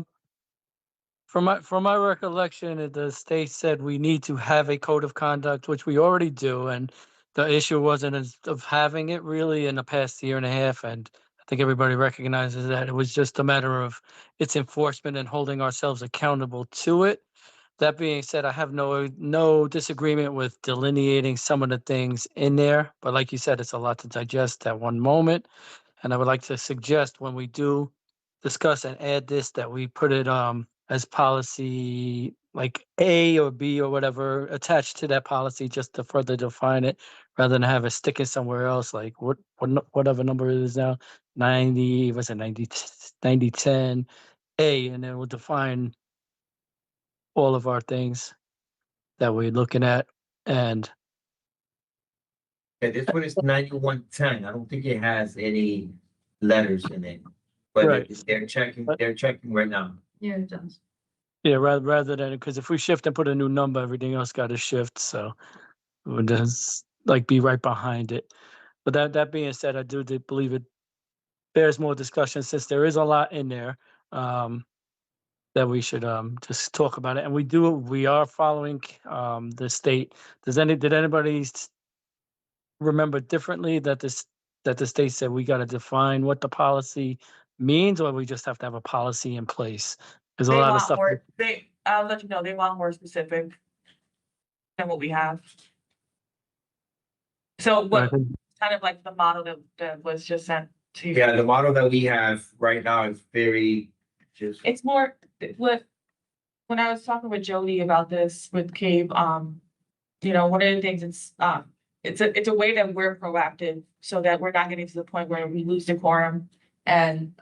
from my recollection, the state said we need to have a code of conduct, which we already do, and the issue wasn't of having it really in the past year and a half, and I think everybody recognizes that it was just a matter of its enforcement and holding ourselves accountable to it. That being said, I have no disagreement with delineating some of the things in there, but like you said, it's a lot to digest at one moment. And I would like to suggest when we do discuss and add this, that we put it as policy like A or B or whatever attached to that policy just to further define it, rather than have it sticking somewhere else, like whatever number it is now, 90, what's it, 90, 10 A, and then we'll define all of our things that we're looking at. And Yeah, this one is 9110. I don't think it has any letters in it. But Right. they're checking right now. Yeah, it does. yeah, rather than, because if we shift and put a new number, everything else got to shift. So it would just like be right behind it. But that being said, I do believe it bears more discussion, since there is a lot in there that we should just talk about it. And we are following the state. Did anybody remember differently that the state said we got to define what the policy means, or we just have to have a policy in place? There's a They lot of want stuff. more, I'll let you know, they want more specific than what we have. So I what, think- kind of like the model that was just sent to you. Yeah, the model that we have right now is very just. It's more, when I was talking with Jody about this with Cave, one of the things it's a way that we're proactive so that we're not getting to the point where we lose decorum and,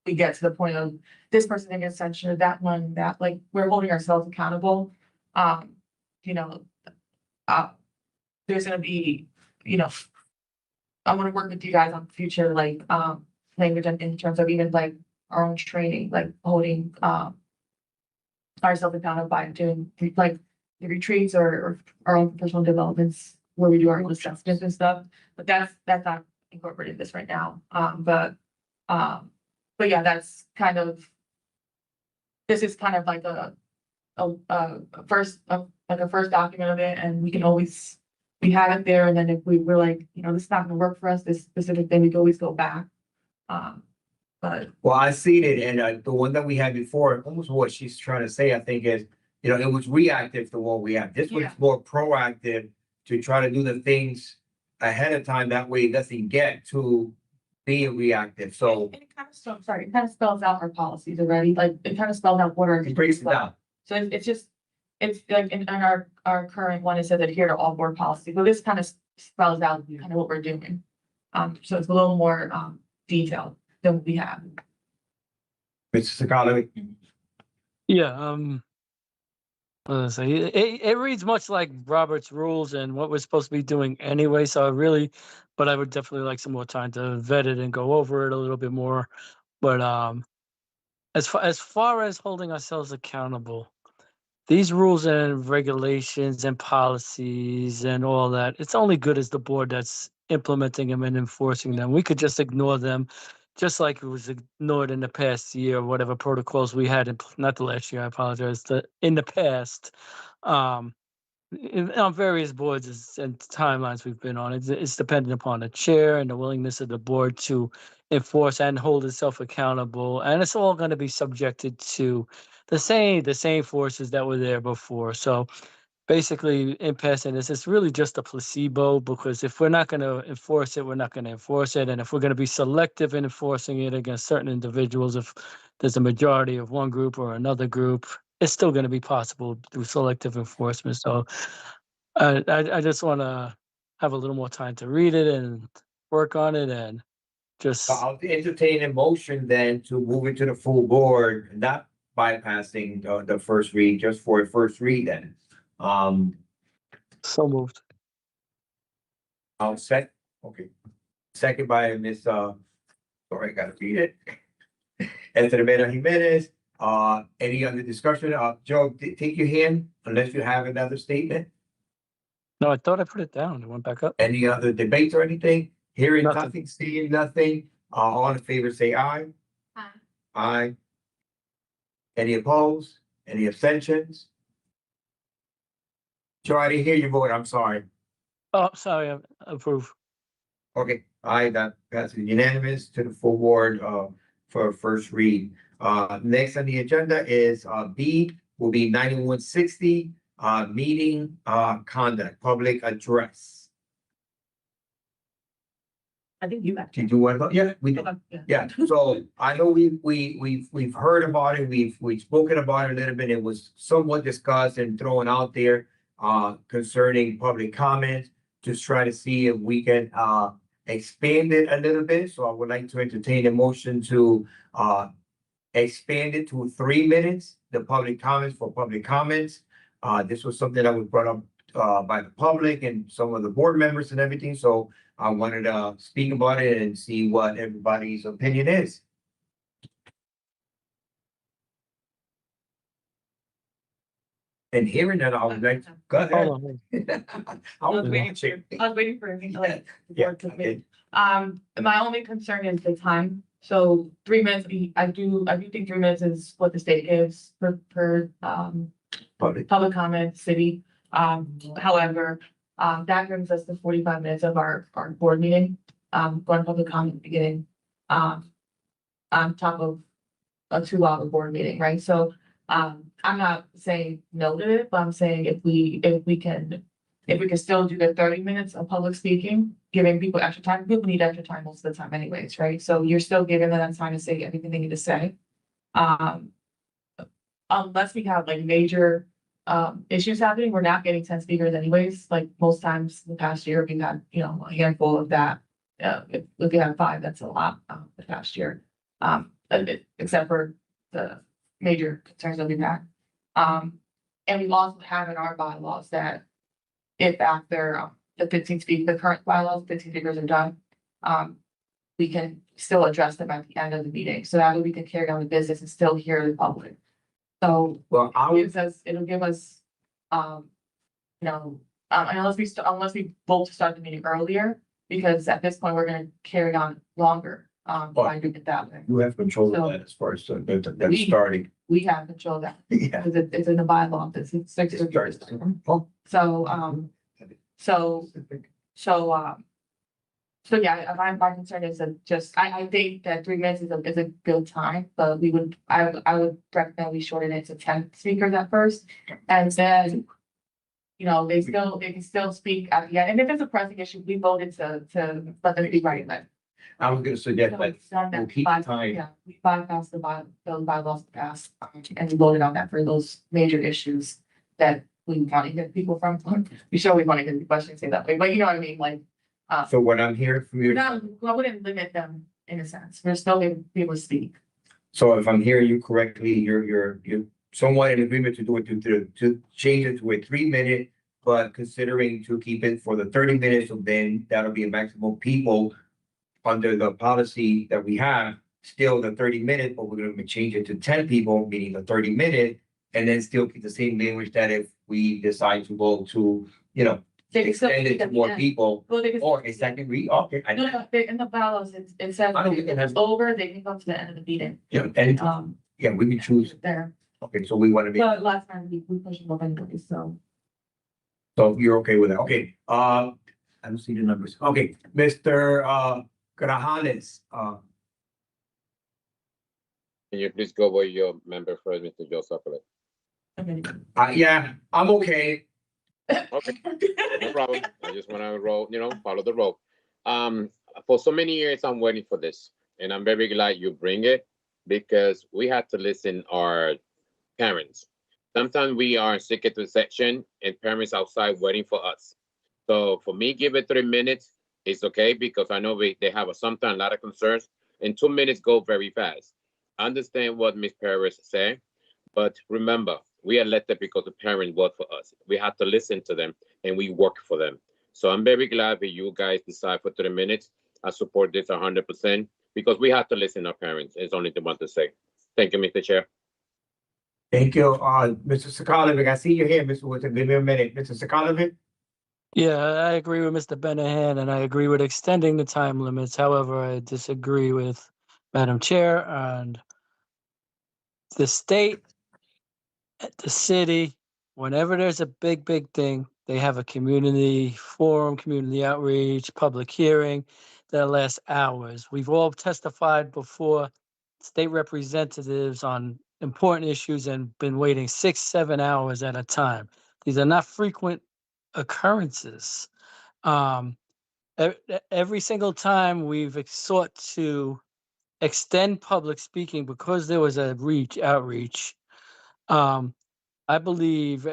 we get to the point of this person didn't get censured, that one, that, like, we're holding ourselves accountable. There's gonna be, I wanna work with you guys on future, language and in terms of even like our own training, like holding, ourselves accountable by doing like the retreats or our own professional developments where we do our own assessments and stuff. But that's not incorporated in this right now. But yeah, that's kind of, this is kind of like a first document of it, and we can always, we have it there, and then if we're like, this is not gonna work for us, this specific thing, we can always go back. But Well, I seen it, and the one that we had before, almost what she's trying to say, I think is, it was reactive to what we have. This one's Yeah. more proactive to try to do the things ahead of time. That way it doesn't get to being reactive. So and it kind of spells out our policies already, like, it kind of spells out what our. it breaks it down. So it's just, it's like in our current one, it says adhere to all board policy, but this kind of spells out kind of what we're doing. So it's a little more detailed than what we have. Mr. Sakala, Yeah, what was I say? It reads much like Robert's rules and what we're supposed to be doing anyway. So but I would definitely like some more time to vet it and go over it a little bit more. But as far as holding ourselves accountable, these rules and regulations and policies and all that, it's only good as the board that's implementing them and enforcing them. We could just ignore them, just like it was ignored in the past year, whatever protocols we had, not the last year, I apologize, in the past, on various boards and timelines we've been on. It's dependent upon the chair and the willingness of the board to enforce and hold itself accountable. And it's all going to be subjected to the same forces that were there before. So basically, in passing this, it's really just a placebo, because if we're not going to enforce it, we're not going to enforce it. And if we're going to be selective in enforcing it against certain individuals, if there's a majority of one group or another group, it's still going to be possible through selective enforcement. So I just want to have a little more time to read it and work on it and just, So I'll entertain a motion then to move it to the full board, not bypassing the first read, just for a first read then. so moved. I'll okay. Second by Ms. Sorry, I gotta read it. Anthony Mena Jimenez, any other discussion? Joe, take your hand unless you have another statement. No, I thought I put it down. It went back up. Any other debates or anything? Hearing Nothing. nothing, seeing nothing, all in favor say aye. Aye. Aye. Any opposed? Any abstentions? Joe, I didn't hear your vote, I'm sorry. Oh, sorry, I approve. Okay, aye, that passes unanimous to the full board, for first read. Next on the agenda is, B will be 9160, meeting, conduct, public address. I think you have. Did you want to, yeah, we did. Okay, yeah. Yeah, so I know we've heard about it, we've spoken about it a little bit, it was somewhat discussed and thrown out there. Concerning public comments, just try to see if we can expand it a little bit, so I would like to entertain a motion to expand it to 3 minutes, the public comments for public comments. This was something that was brought up by the public and some of the board members and everything, so I wanted to speak about it and see what everybody's opinion is. And hearing that, I was like, go ahead. Hold on. I was Okay. waiting to. I was waiting for me, like, the Yeah, board to okay. make. My only concern is the time. So 3 minutes, I do think 3 minutes is what the state gives per Public. public comment, city. However, that brings us to 45 minutes of our board meeting, for public comment at the beginning. On top of a 2 hour board meeting, right? So, I'm not saying no to it, but I'm saying if we can still do the 30 minutes of public speaking, giving people extra time, people need extra time most of the time anyways, right? So you're still giving them that time to say everything they need to say. Unless we have like major issues happening, we're not getting 10 speakers anyways, like most times in the past year, we've had, a handful of that. If we have 5, that's a lot, the past year. Except for the major concerns that we've had. And we also have in our bylaws that if after the current bylaws, 15 speakers are done, we can still address them at the end of the meeting. So that way we can carry on the business and still hear the public. So Well, it'll give us, unless we vote to start the meeting earlier, because at this point, we're gonna carry on longer. By doing it that way. you have control So- of that as far as that We- starting. We have control of that, Yeah. because it's in the bylaw, it's 6. It starts. Oh, So yeah, my concern is that I think that 3 minutes is a good time, but I would recommend we shorten it to 10 speakers at first. And then, they can still speak at the end. And if it's a pressing issue, we voted to let them be right then. I was gonna suggest, but we'll keep the time. Yeah, we bypassed those bylaws passed, and we voted on that for those major issues that we want to get people from. We sure we want to get the questions say that way, but you know what I mean, like. So what I'm hearing from you, I wouldn't limit them in a sense. We're still able to speak. so if I'm hearing you correctly, you're somewhat in agreement to do it to change it to a 3 minute, but considering to keep it for the 30 minutes, so then that'll be a maximum people under the policy that we have, still the 30 minute, but we're gonna change it to 10 people, meaning the 30 minute, and then still keep the same language that if we decide to go to, They can still extend it speak to at the more end. people, Well, they can. or a second read, okay. No, in the bylaws, it says I don't think it if has- it's over, they can come to the end of the meeting. Yeah, and, yeah, we can choose, There, okay, so we wanna be, but last time we pushed them up anyway, so. so you're okay with that, okay, I don't see the numbers, okay, Mr. Grajales, Can you please go with your member first, Mr. Joseph? Okay. yeah, I'm okay, Okay, no problem. I just wanna follow the road. For so many years, I'm waiting for this, and I'm very glad you bring it because we have to listen our parents. Sometimes we are in executive section and parents outside waiting for us. So for me, give it 3 minutes. It's okay because I know they have sometimes a lot of concerns, and 2 minutes go very fast. I understand what Ms. Paris said, but remember, we are elected because the parents work for us. We have to listen to them and we work for them. So I'm very glad that you guys decide for 3 minutes. I support this 100% because we have to listen to our parents. It's only the one to say. Thank you, Mr. Chair. Thank you, Mr. Sakalovic. I see your hand, Mr. Woodson. Give me a minute. Mr. Sakalovic? Yeah, I agree with Mr. Benahan and I agree with extending the time limits. However, I disagree with Madam Chair and the state, the city. Whenever there's a big thing, they have a community forum, community outreach, public hearing that lasts hours. We've all testified before state representatives on important issues and been waiting 6, 7 hours at a time. These are not frequent occurrences. Every single time we've sought to extend public speaking because there was a outreach. I believe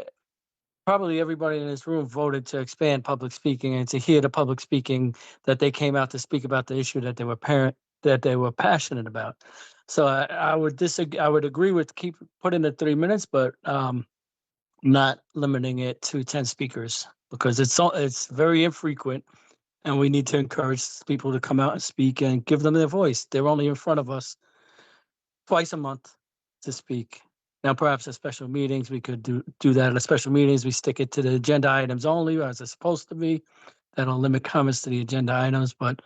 probably everybody in this room voted to expand public speaking and to hear the public speaking that they came out to speak about the issue that they were passionate about. So I would disagree. I would agree with keep putting the 3 minutes, but not limiting it to 10 speakers because it's very infrequent, and we need to encourage people to come out and speak and give them their voice. They're only in front of us twice a month to speak. Now, perhaps at special meetings, we could do that at special meetings. We stick it to the agenda items only as it's supposed to be. That'll limit comments to the agenda items, but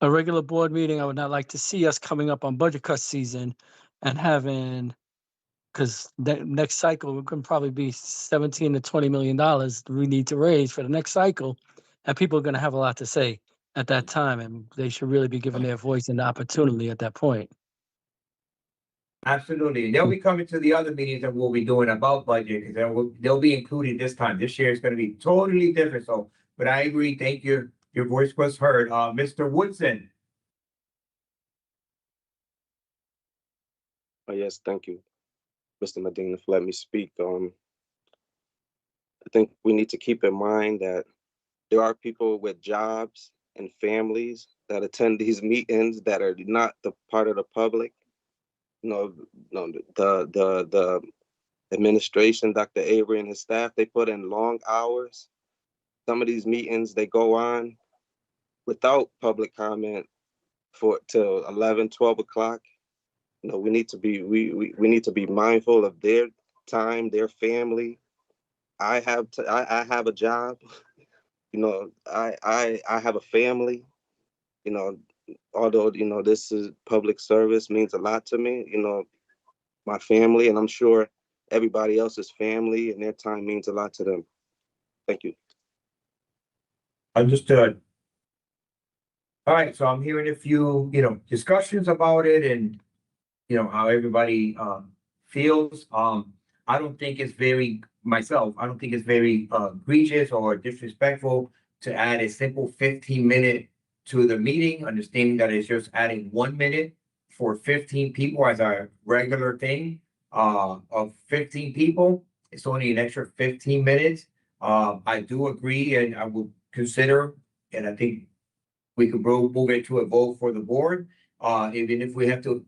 a regular board meeting, I would not like to see us coming up on budget cut season and having, because next cycle can probably be $17 to $20 million we need to raise for the next cycle. And people are going to have a lot to say at that time, and they should really be given their voice and opportunity at that point. Absolutely. They'll be coming to the other meetings that we'll be doing about budget because they'll be included this time. This year is going to be totally different. So, but I agree. Thank you. Your voice was heard. Mr. Woodson. Yes, thank you, Mr. Medina, for letting me speak. I think we need to keep in mind that there are people with jobs and families that attend these meetings that are not the part of the public. The administration, Dr. Avery and his staff, they put in long hours. Some of these meetings, they go on without public comment till 11, 12 o'clock. We need to be we need to be mindful of their time, their family. I have a job. I have a family. Although this is public service means a lot to me. My family, and I'm sure everybody else's family and their time means a lot to them. Thank you. Understood. All right, so I'm hearing a few, discussions about it and, how everybody feels. I don't think it's very egregious or disrespectful to add a simple 15-minute to the meeting, understanding that it's just adding 1 minute for 15 people as our regular thing of 15 people. It's only an extra 15 minutes. I do agree, and I will consider, and I think we could move it to a vote for the board. Even if we have to,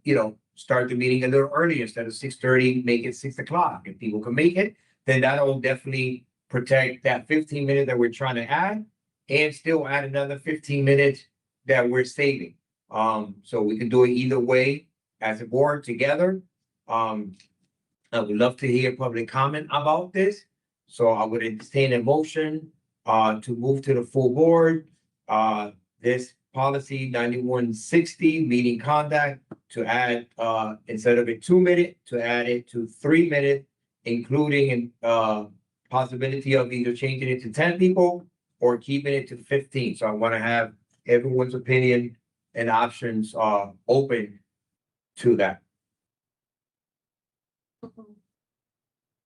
start the meeting a little early instead of 6:30, make it 6 o'clock. If people can make it, then that'll definitely protect that 15 minutes that we're trying to add and still add another 15 minutes that we're saving. So we can do it either way as a board together. I would love to hear public comment about this. So I would entertain a motion to move to the full board. This policy 9160 meeting conduct to add instead of a 2 minute to add it to 3 minutes, including possibility of either changing it to 10 people or keeping it to 15. So I want to have everyone's opinion and options open to that.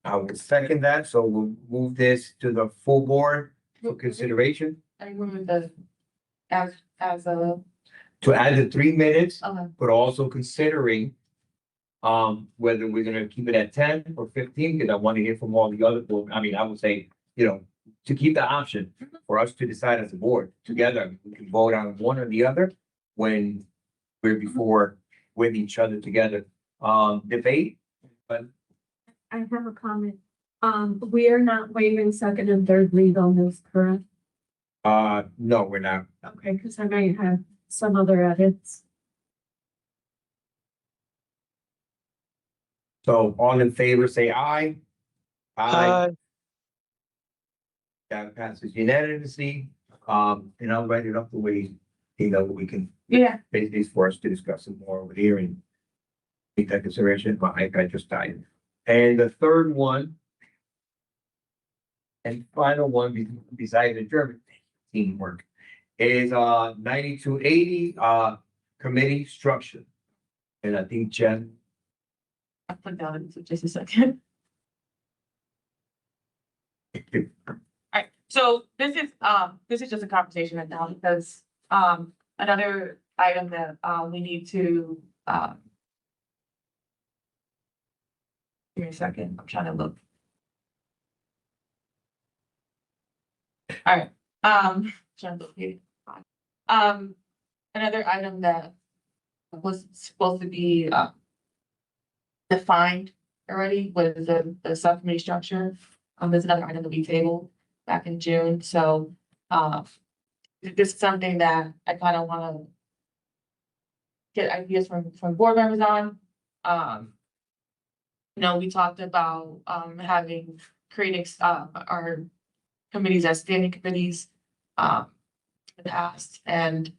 I will second that. So we'll move this to the full board for consideration I remember the, as a, to add the 3 minutes, okay, but also considering whether we're gonna keep it at 10 or 15, because I want to hear from all the other board. I mean, I would say, to keep the option for us to decide as a board together. We can vote on one or the other when we're before with each other together. Debate, I have a comment. We are not waiving second and third read on this, correct? no, we're not. Okay, because I might have some other edits. So all in favor, say aye. Aye. That passes unanimously. And I'll write it up the way, you know, we can, Yeah, basically for us to discuss it more with hearing. Take that consideration, my iPad just died. And the third one. And final one, besides the German teamwork, is 9280 committee structure. And I think Jen, I'll put down in just a second. Alright, so this is just a conversation right now because, another item that, we need to, give me a second, I'm trying to look. Alright, trying to look here. Another item that was supposed to be, defined already was the subcommittee structure. There's another item that we tabled back in June, so, this is something that I kind of want to get ideas from board members on. You know, we talked about, creating, our committees as standing committees, in the past, and,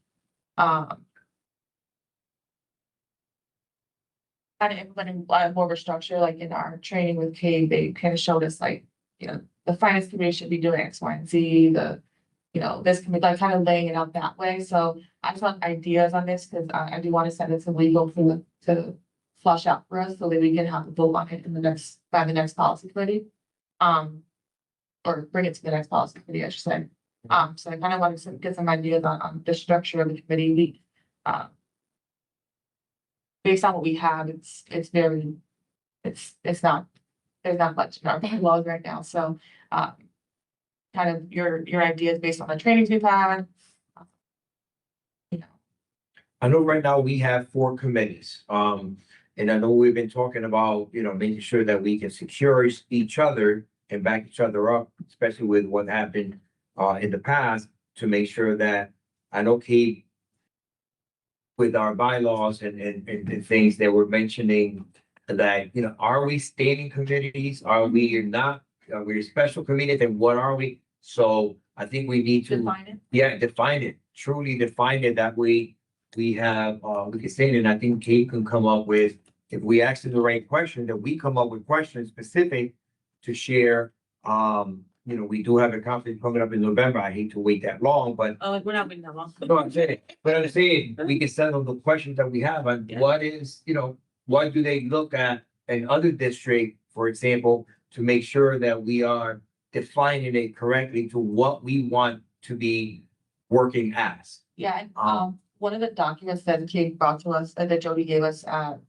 kind of implementing more of a structure, like in our training with Kate, they kind of showed us like, you know, the finance committee should be doing X, Y, and Z, you know, this committee, like kind of laying it out that way. So I just want ideas on this because I do want to send it to legal to flush out for us so that we can have a vote on it by the next policy committee. Or bring it to the next policy committee, I should say. So I kind of wanted to get some ideas on the structure of the committee. Based on what we have, it's not, there's not much in our bylaws right now, so, kind of your ideas based on the trainings we've had. You know, I know right now we have 4 committees. And I know we've been talking about, you know, making sure that we can secure each other and back each other up, especially with what happened in the past, to make sure that, I know Kate, with our bylaws and things that were mentioning that, you know, are we standing committees? Are we not? Are we special committees? And what are we? So I think we need to, define it. yeah, define it, truly define it. That we have, we can say it, and I think Kate can come up with, if we ask the right question, that we come up with questions specific to share. You know, we do have a conference coming up in November. I hate to wait that long, but Oh, we're not waiting that long. no, I'm saying, but I'm saying, we can settle the questions that we have on Yeah. what is, you know, what do they look at in other districts, for example, to make sure that we are defining it correctly to what we want to be working as. Yeah, and, Um, one of the documents that Kate brought to us, that Jody gave us at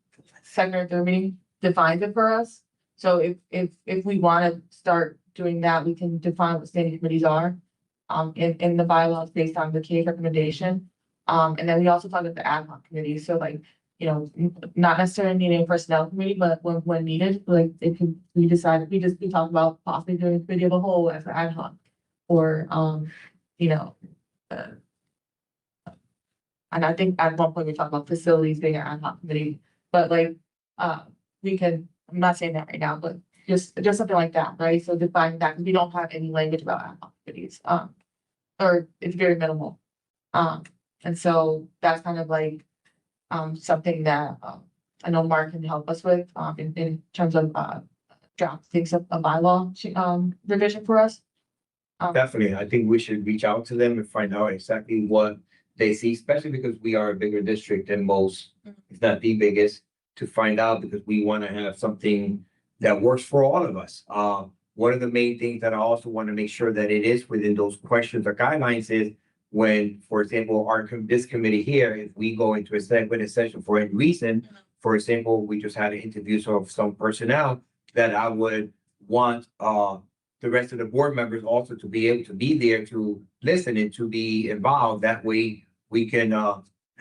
second or third meeting, defines it for us. So if we want to start doing that, we can define what standing committees are. In the bylaws based on the Kate recommendation. And then we also talked about the ad hoc committee, so like, you know, not necessarily needing a personnel committee, but when needed, like, we talked about possibly doing a committee of the whole as an ad hoc. Or, you know, and I think at one point we talked about facilities being an ad hoc committee, but like, we can, I'm not saying that right now, but just something like that, right? So define that, 'cause we don't have any language about ad hoc committees, or it's very minimal. And so that's kind of like, something that, I know Mark can help us with, in terms of, draft things of a bylaw, revision for us. Definitely, I think we should reach out to them and find out exactly what they see, especially because we are a bigger district than most, if not the biggest, to find out, because we want to have something that works for all of us. One of the main things that I also want to make sure that it is within those questions or guidelines is when, for example, this committee here, if we go into a executive session for any reason, for example, we just had an interview of some personnel that I would want, the rest of the board members also to be able to be there to listen and to be involved. That way we can,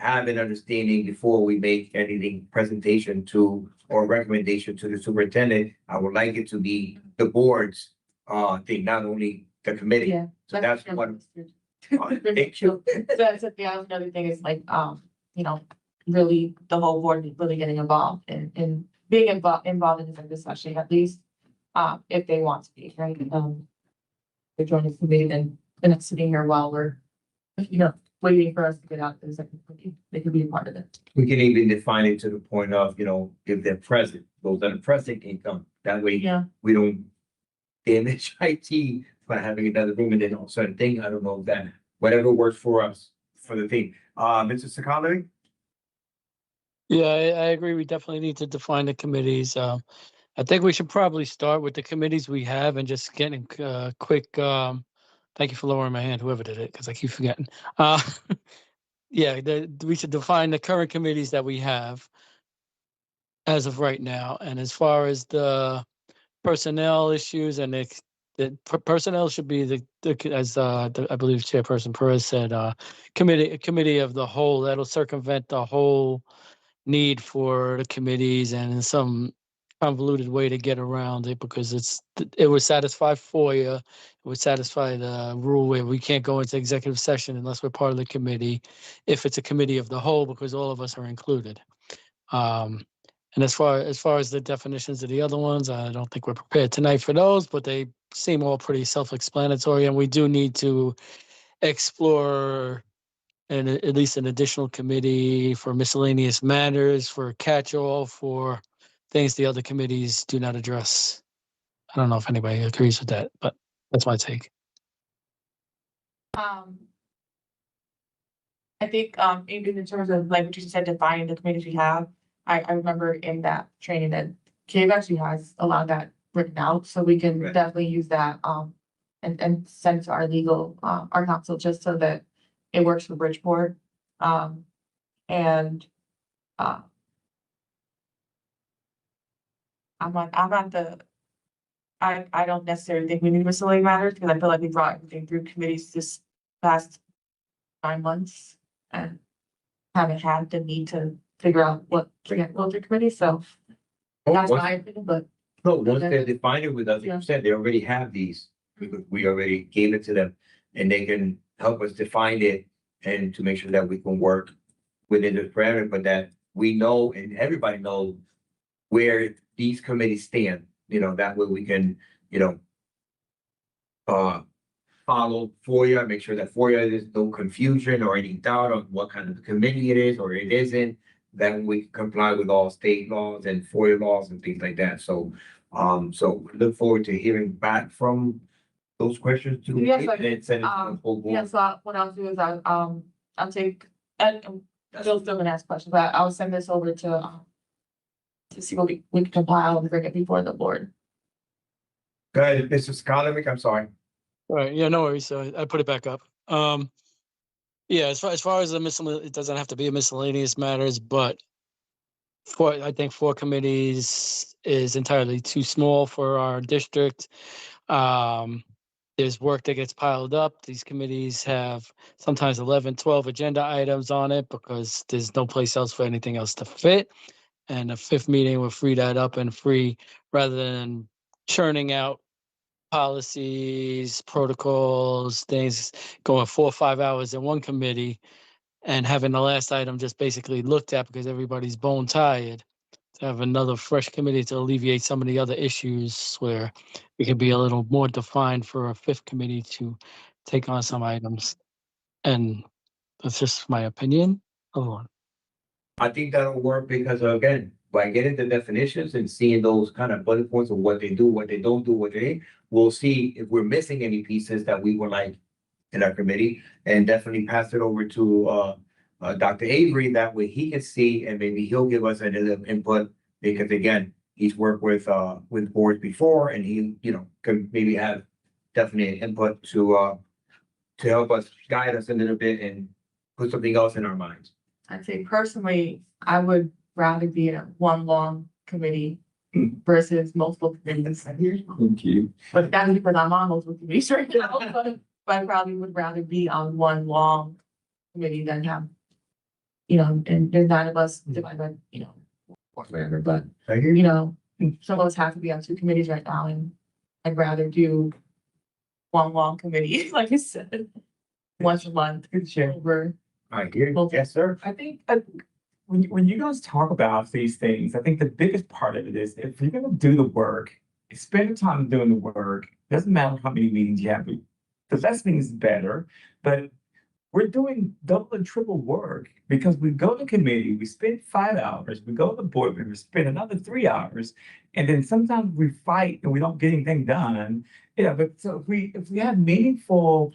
have an understanding before we make anything presentation to or recommendation to the superintendent. I would like it to be the board's, thing, not only the committee. Yeah. So that's what. That's another thing is like, you know, really the whole board really getting involved and being involved in this discussion, at least, if they want to be, right? They're joining the committee, then they're not sitting here while we're, you know, waiting for us to get out to the second committee. They could be a part of it. We can even define it to the point of, you know, if they're present, those that are present can come. That way Yeah. we don't damage IT by having another room and then all certain thing. I don't know if that, whatever works for us for the thing. Mr. Sakala? Yeah, I agree. We definitely need to define the committees. I think we should probably start with the committees we have and just getting quick, thank you for lowering my hand, whoever did it, because I keep forgetting. Yeah, we should define the current committees that we have as of right now. And as far as the personnel issues and the personnel should be I believe Chairperson Perez said, committee of the whole. That'll circumvent the whole need for the committees and some convoluted way to get around it, because it would satisfy FOIA. It would satisfy the rule where we can't go into executive session unless we're part of the committee, if it's a committee of the whole, because all of us are included. And as far as the definitions of the other ones, I don't think we're prepared tonight for those, but they seem all pretty self-explanatory, and we do need to explore at least an additional committee for miscellaneous matters, for catch-all, for things the other committees do not address. I don't know if anybody agrees with that, but that's my take. I think, even in terms of like what you said, defining the committees we have, I remember in that training that Cave actually has a lot of that written out, so we can Right. definitely use that, and send it to our legal, our counsel, just so that it works for Bridgeport. And, I don't necessarily think we need miscellaneous matters, because I feel like we brought everything through committees this past 9 months and haven't had the need to figure out what to get go through committee, so that's my opinion, but No, once they define it with us, you said they already have these. We already gave it to them and they can help us define it and to make sure that we can work within the parameter, but that we know and everybody knows where these committees stand, you know, that way we can, you know, follow FOIA, make sure that FOIA, there's no confusion or any doubt on what kind of committee it is or it isn't. Then we comply with all state laws and FOIA laws and things like that. So, so look forward to hearing back from those questions too. Yes, And then send it to the whole yeah, board. so what I'll do is I'll take, and Bill's still gonna ask questions, but I'll send this over to see what we can compile and bring it before the board. Go ahead, Mr. Skolnick, I'm sorry. All right, yeah, no worries. So I put it back up. Yeah, as far as the miscellaneous, it doesn't have to be a miscellaneous matters, but I think 4 committees is entirely too small for our district. There's work that gets piled up. These committees have sometimes 11, 12 agenda items on it because there's no place else for anything else to fit. And a 5th meeting will free that up and free, rather than churning out policies, protocols, things, going 4 or 5 hours in one committee and having the last item just basically looked at because everybody's bone tired. To have another fresh committee to alleviate some of the other issues where we could be a little more defined for a 5th committee to take on some items. And that's just my opinion. Hold on. I think that'll work because again, by getting the definitions and seeing those kind of bullet points of what they do, what they don't do, we'll see if we're missing any pieces that we would like in our committee, and definitely pass it over to Dr. Avery. That way he can see and maybe he'll give us a little input, because again, he's worked with boards before and he, you know, can maybe have definitely input to help us guide us a little bit and put something else in our minds. I'd say personally, I would rather be in one long committee versus multiple committees. Thank you. But that's because I'm on multiple committees right now, but I probably would rather be on one long committee than have, and there's 9 of us divided by, whatever, but, I hear you. some of us have to be on 2 committees right now, and I'd rather do one long committee, like I said, once a month Good share. over. I hear you. Well, Yes, sir. I think when you guys talk about these things, I think the biggest part of it is if you're gonna do the work, spend the time doing the work. Doesn't matter how many meetings you have, the less meetings is better. But we're doing double and triple work because we go to committee, we spend 5 hours, we go to the board, we spend another 3 hours, and then sometimes we fight and we don't get anything done. But so if we have meaningful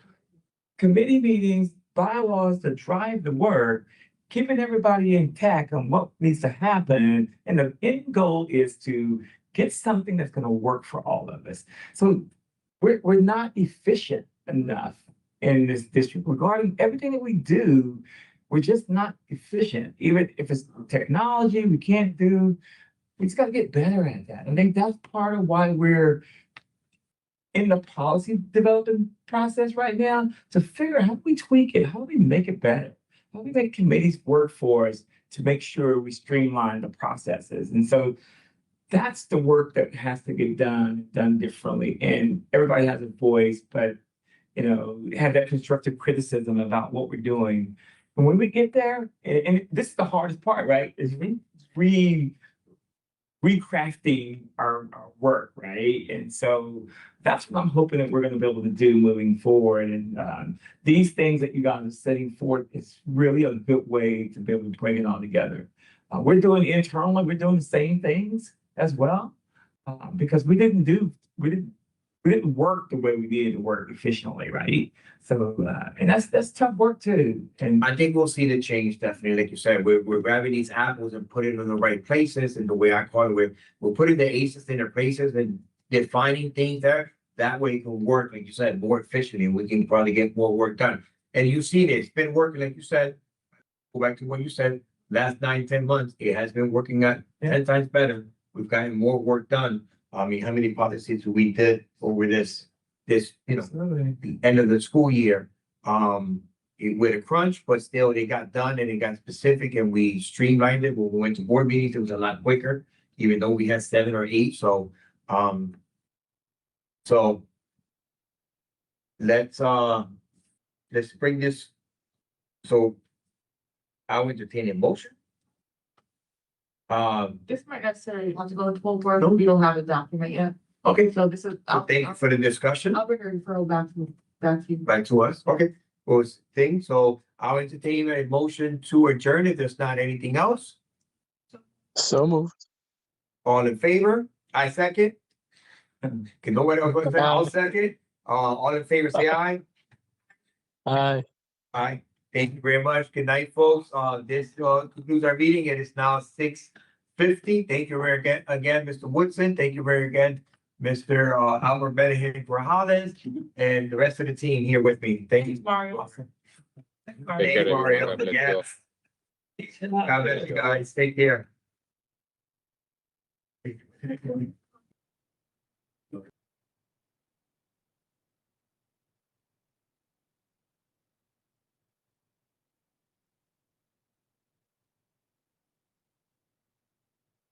committee meetings, bylaws to drive the work, keeping everybody intact on what needs to happen. And the end goal is to get something that's going to work for all of us. So we're not efficient enough in this district regarding everything that we do. We're just not efficient. Even if it's technology, we just got to get better at that. I think that's part of why we're in the policy development process right now to figure out how do we tweak it, how do we make it better, how do we make committees work for us to make sure we streamline the processes. And so that's the work that has to get done differently. And everybody has a voice, but have that constructive criticism about what we're doing. And when we get there, and this is the hardest part, right? Is recrafting our work, right? And so that's what I'm hoping that we're going to be able to do moving forward. And these things that you guys are setting forth is really a good way to be able to bring it all together. We're doing internally, we're doing the same things as well, because we didn't work the way we needed to work efficiently, right? So, and that's tough work too. And I think we'll see the change definitely, like you said, we're grabbing these apples and putting them in the right places, and the way I call it, we're putting the aces in their places and defining things there. That way it can work, like you said, more efficiently, and we can probably get more work done. And you've seen it, it's been working, like you said. Go back to what you said, last 9-10 months, it has been working out 10 times better. We've gotten more work done. I mean, how many policies we did over this, absolutely. the end of the school year? With a crunch, but still they got done and it got specific and we streamlined it. When we went to board meetings, it was a lot quicker, even though we had 7 or 8. So let's bring this. So I'll entertain a motion. This might necessarily want to go to full board, No. but we don't have a document yet. Okay, So this is, so thank you for the discussion. I'll bring a referral back to you. Back to us. Okay, well, thing. So I'll entertain a motion to adjourn if there's not anything else. So moved. All in favor? I second. Can nobody else want to say? I'll second. All in favor, say aye. Aye. Aye. Thank you very much. Good night, folks. This concludes our meeting. It is now 6:50. Thank you very again, Mr. Woodson. Thank you very again, Mr. Albert Benahin Grajales, and the rest of the team here with me. Thank you. Mario. Awesome. Take care, Mario. everyone. God bless you. Yes. God bless you guys. Take care.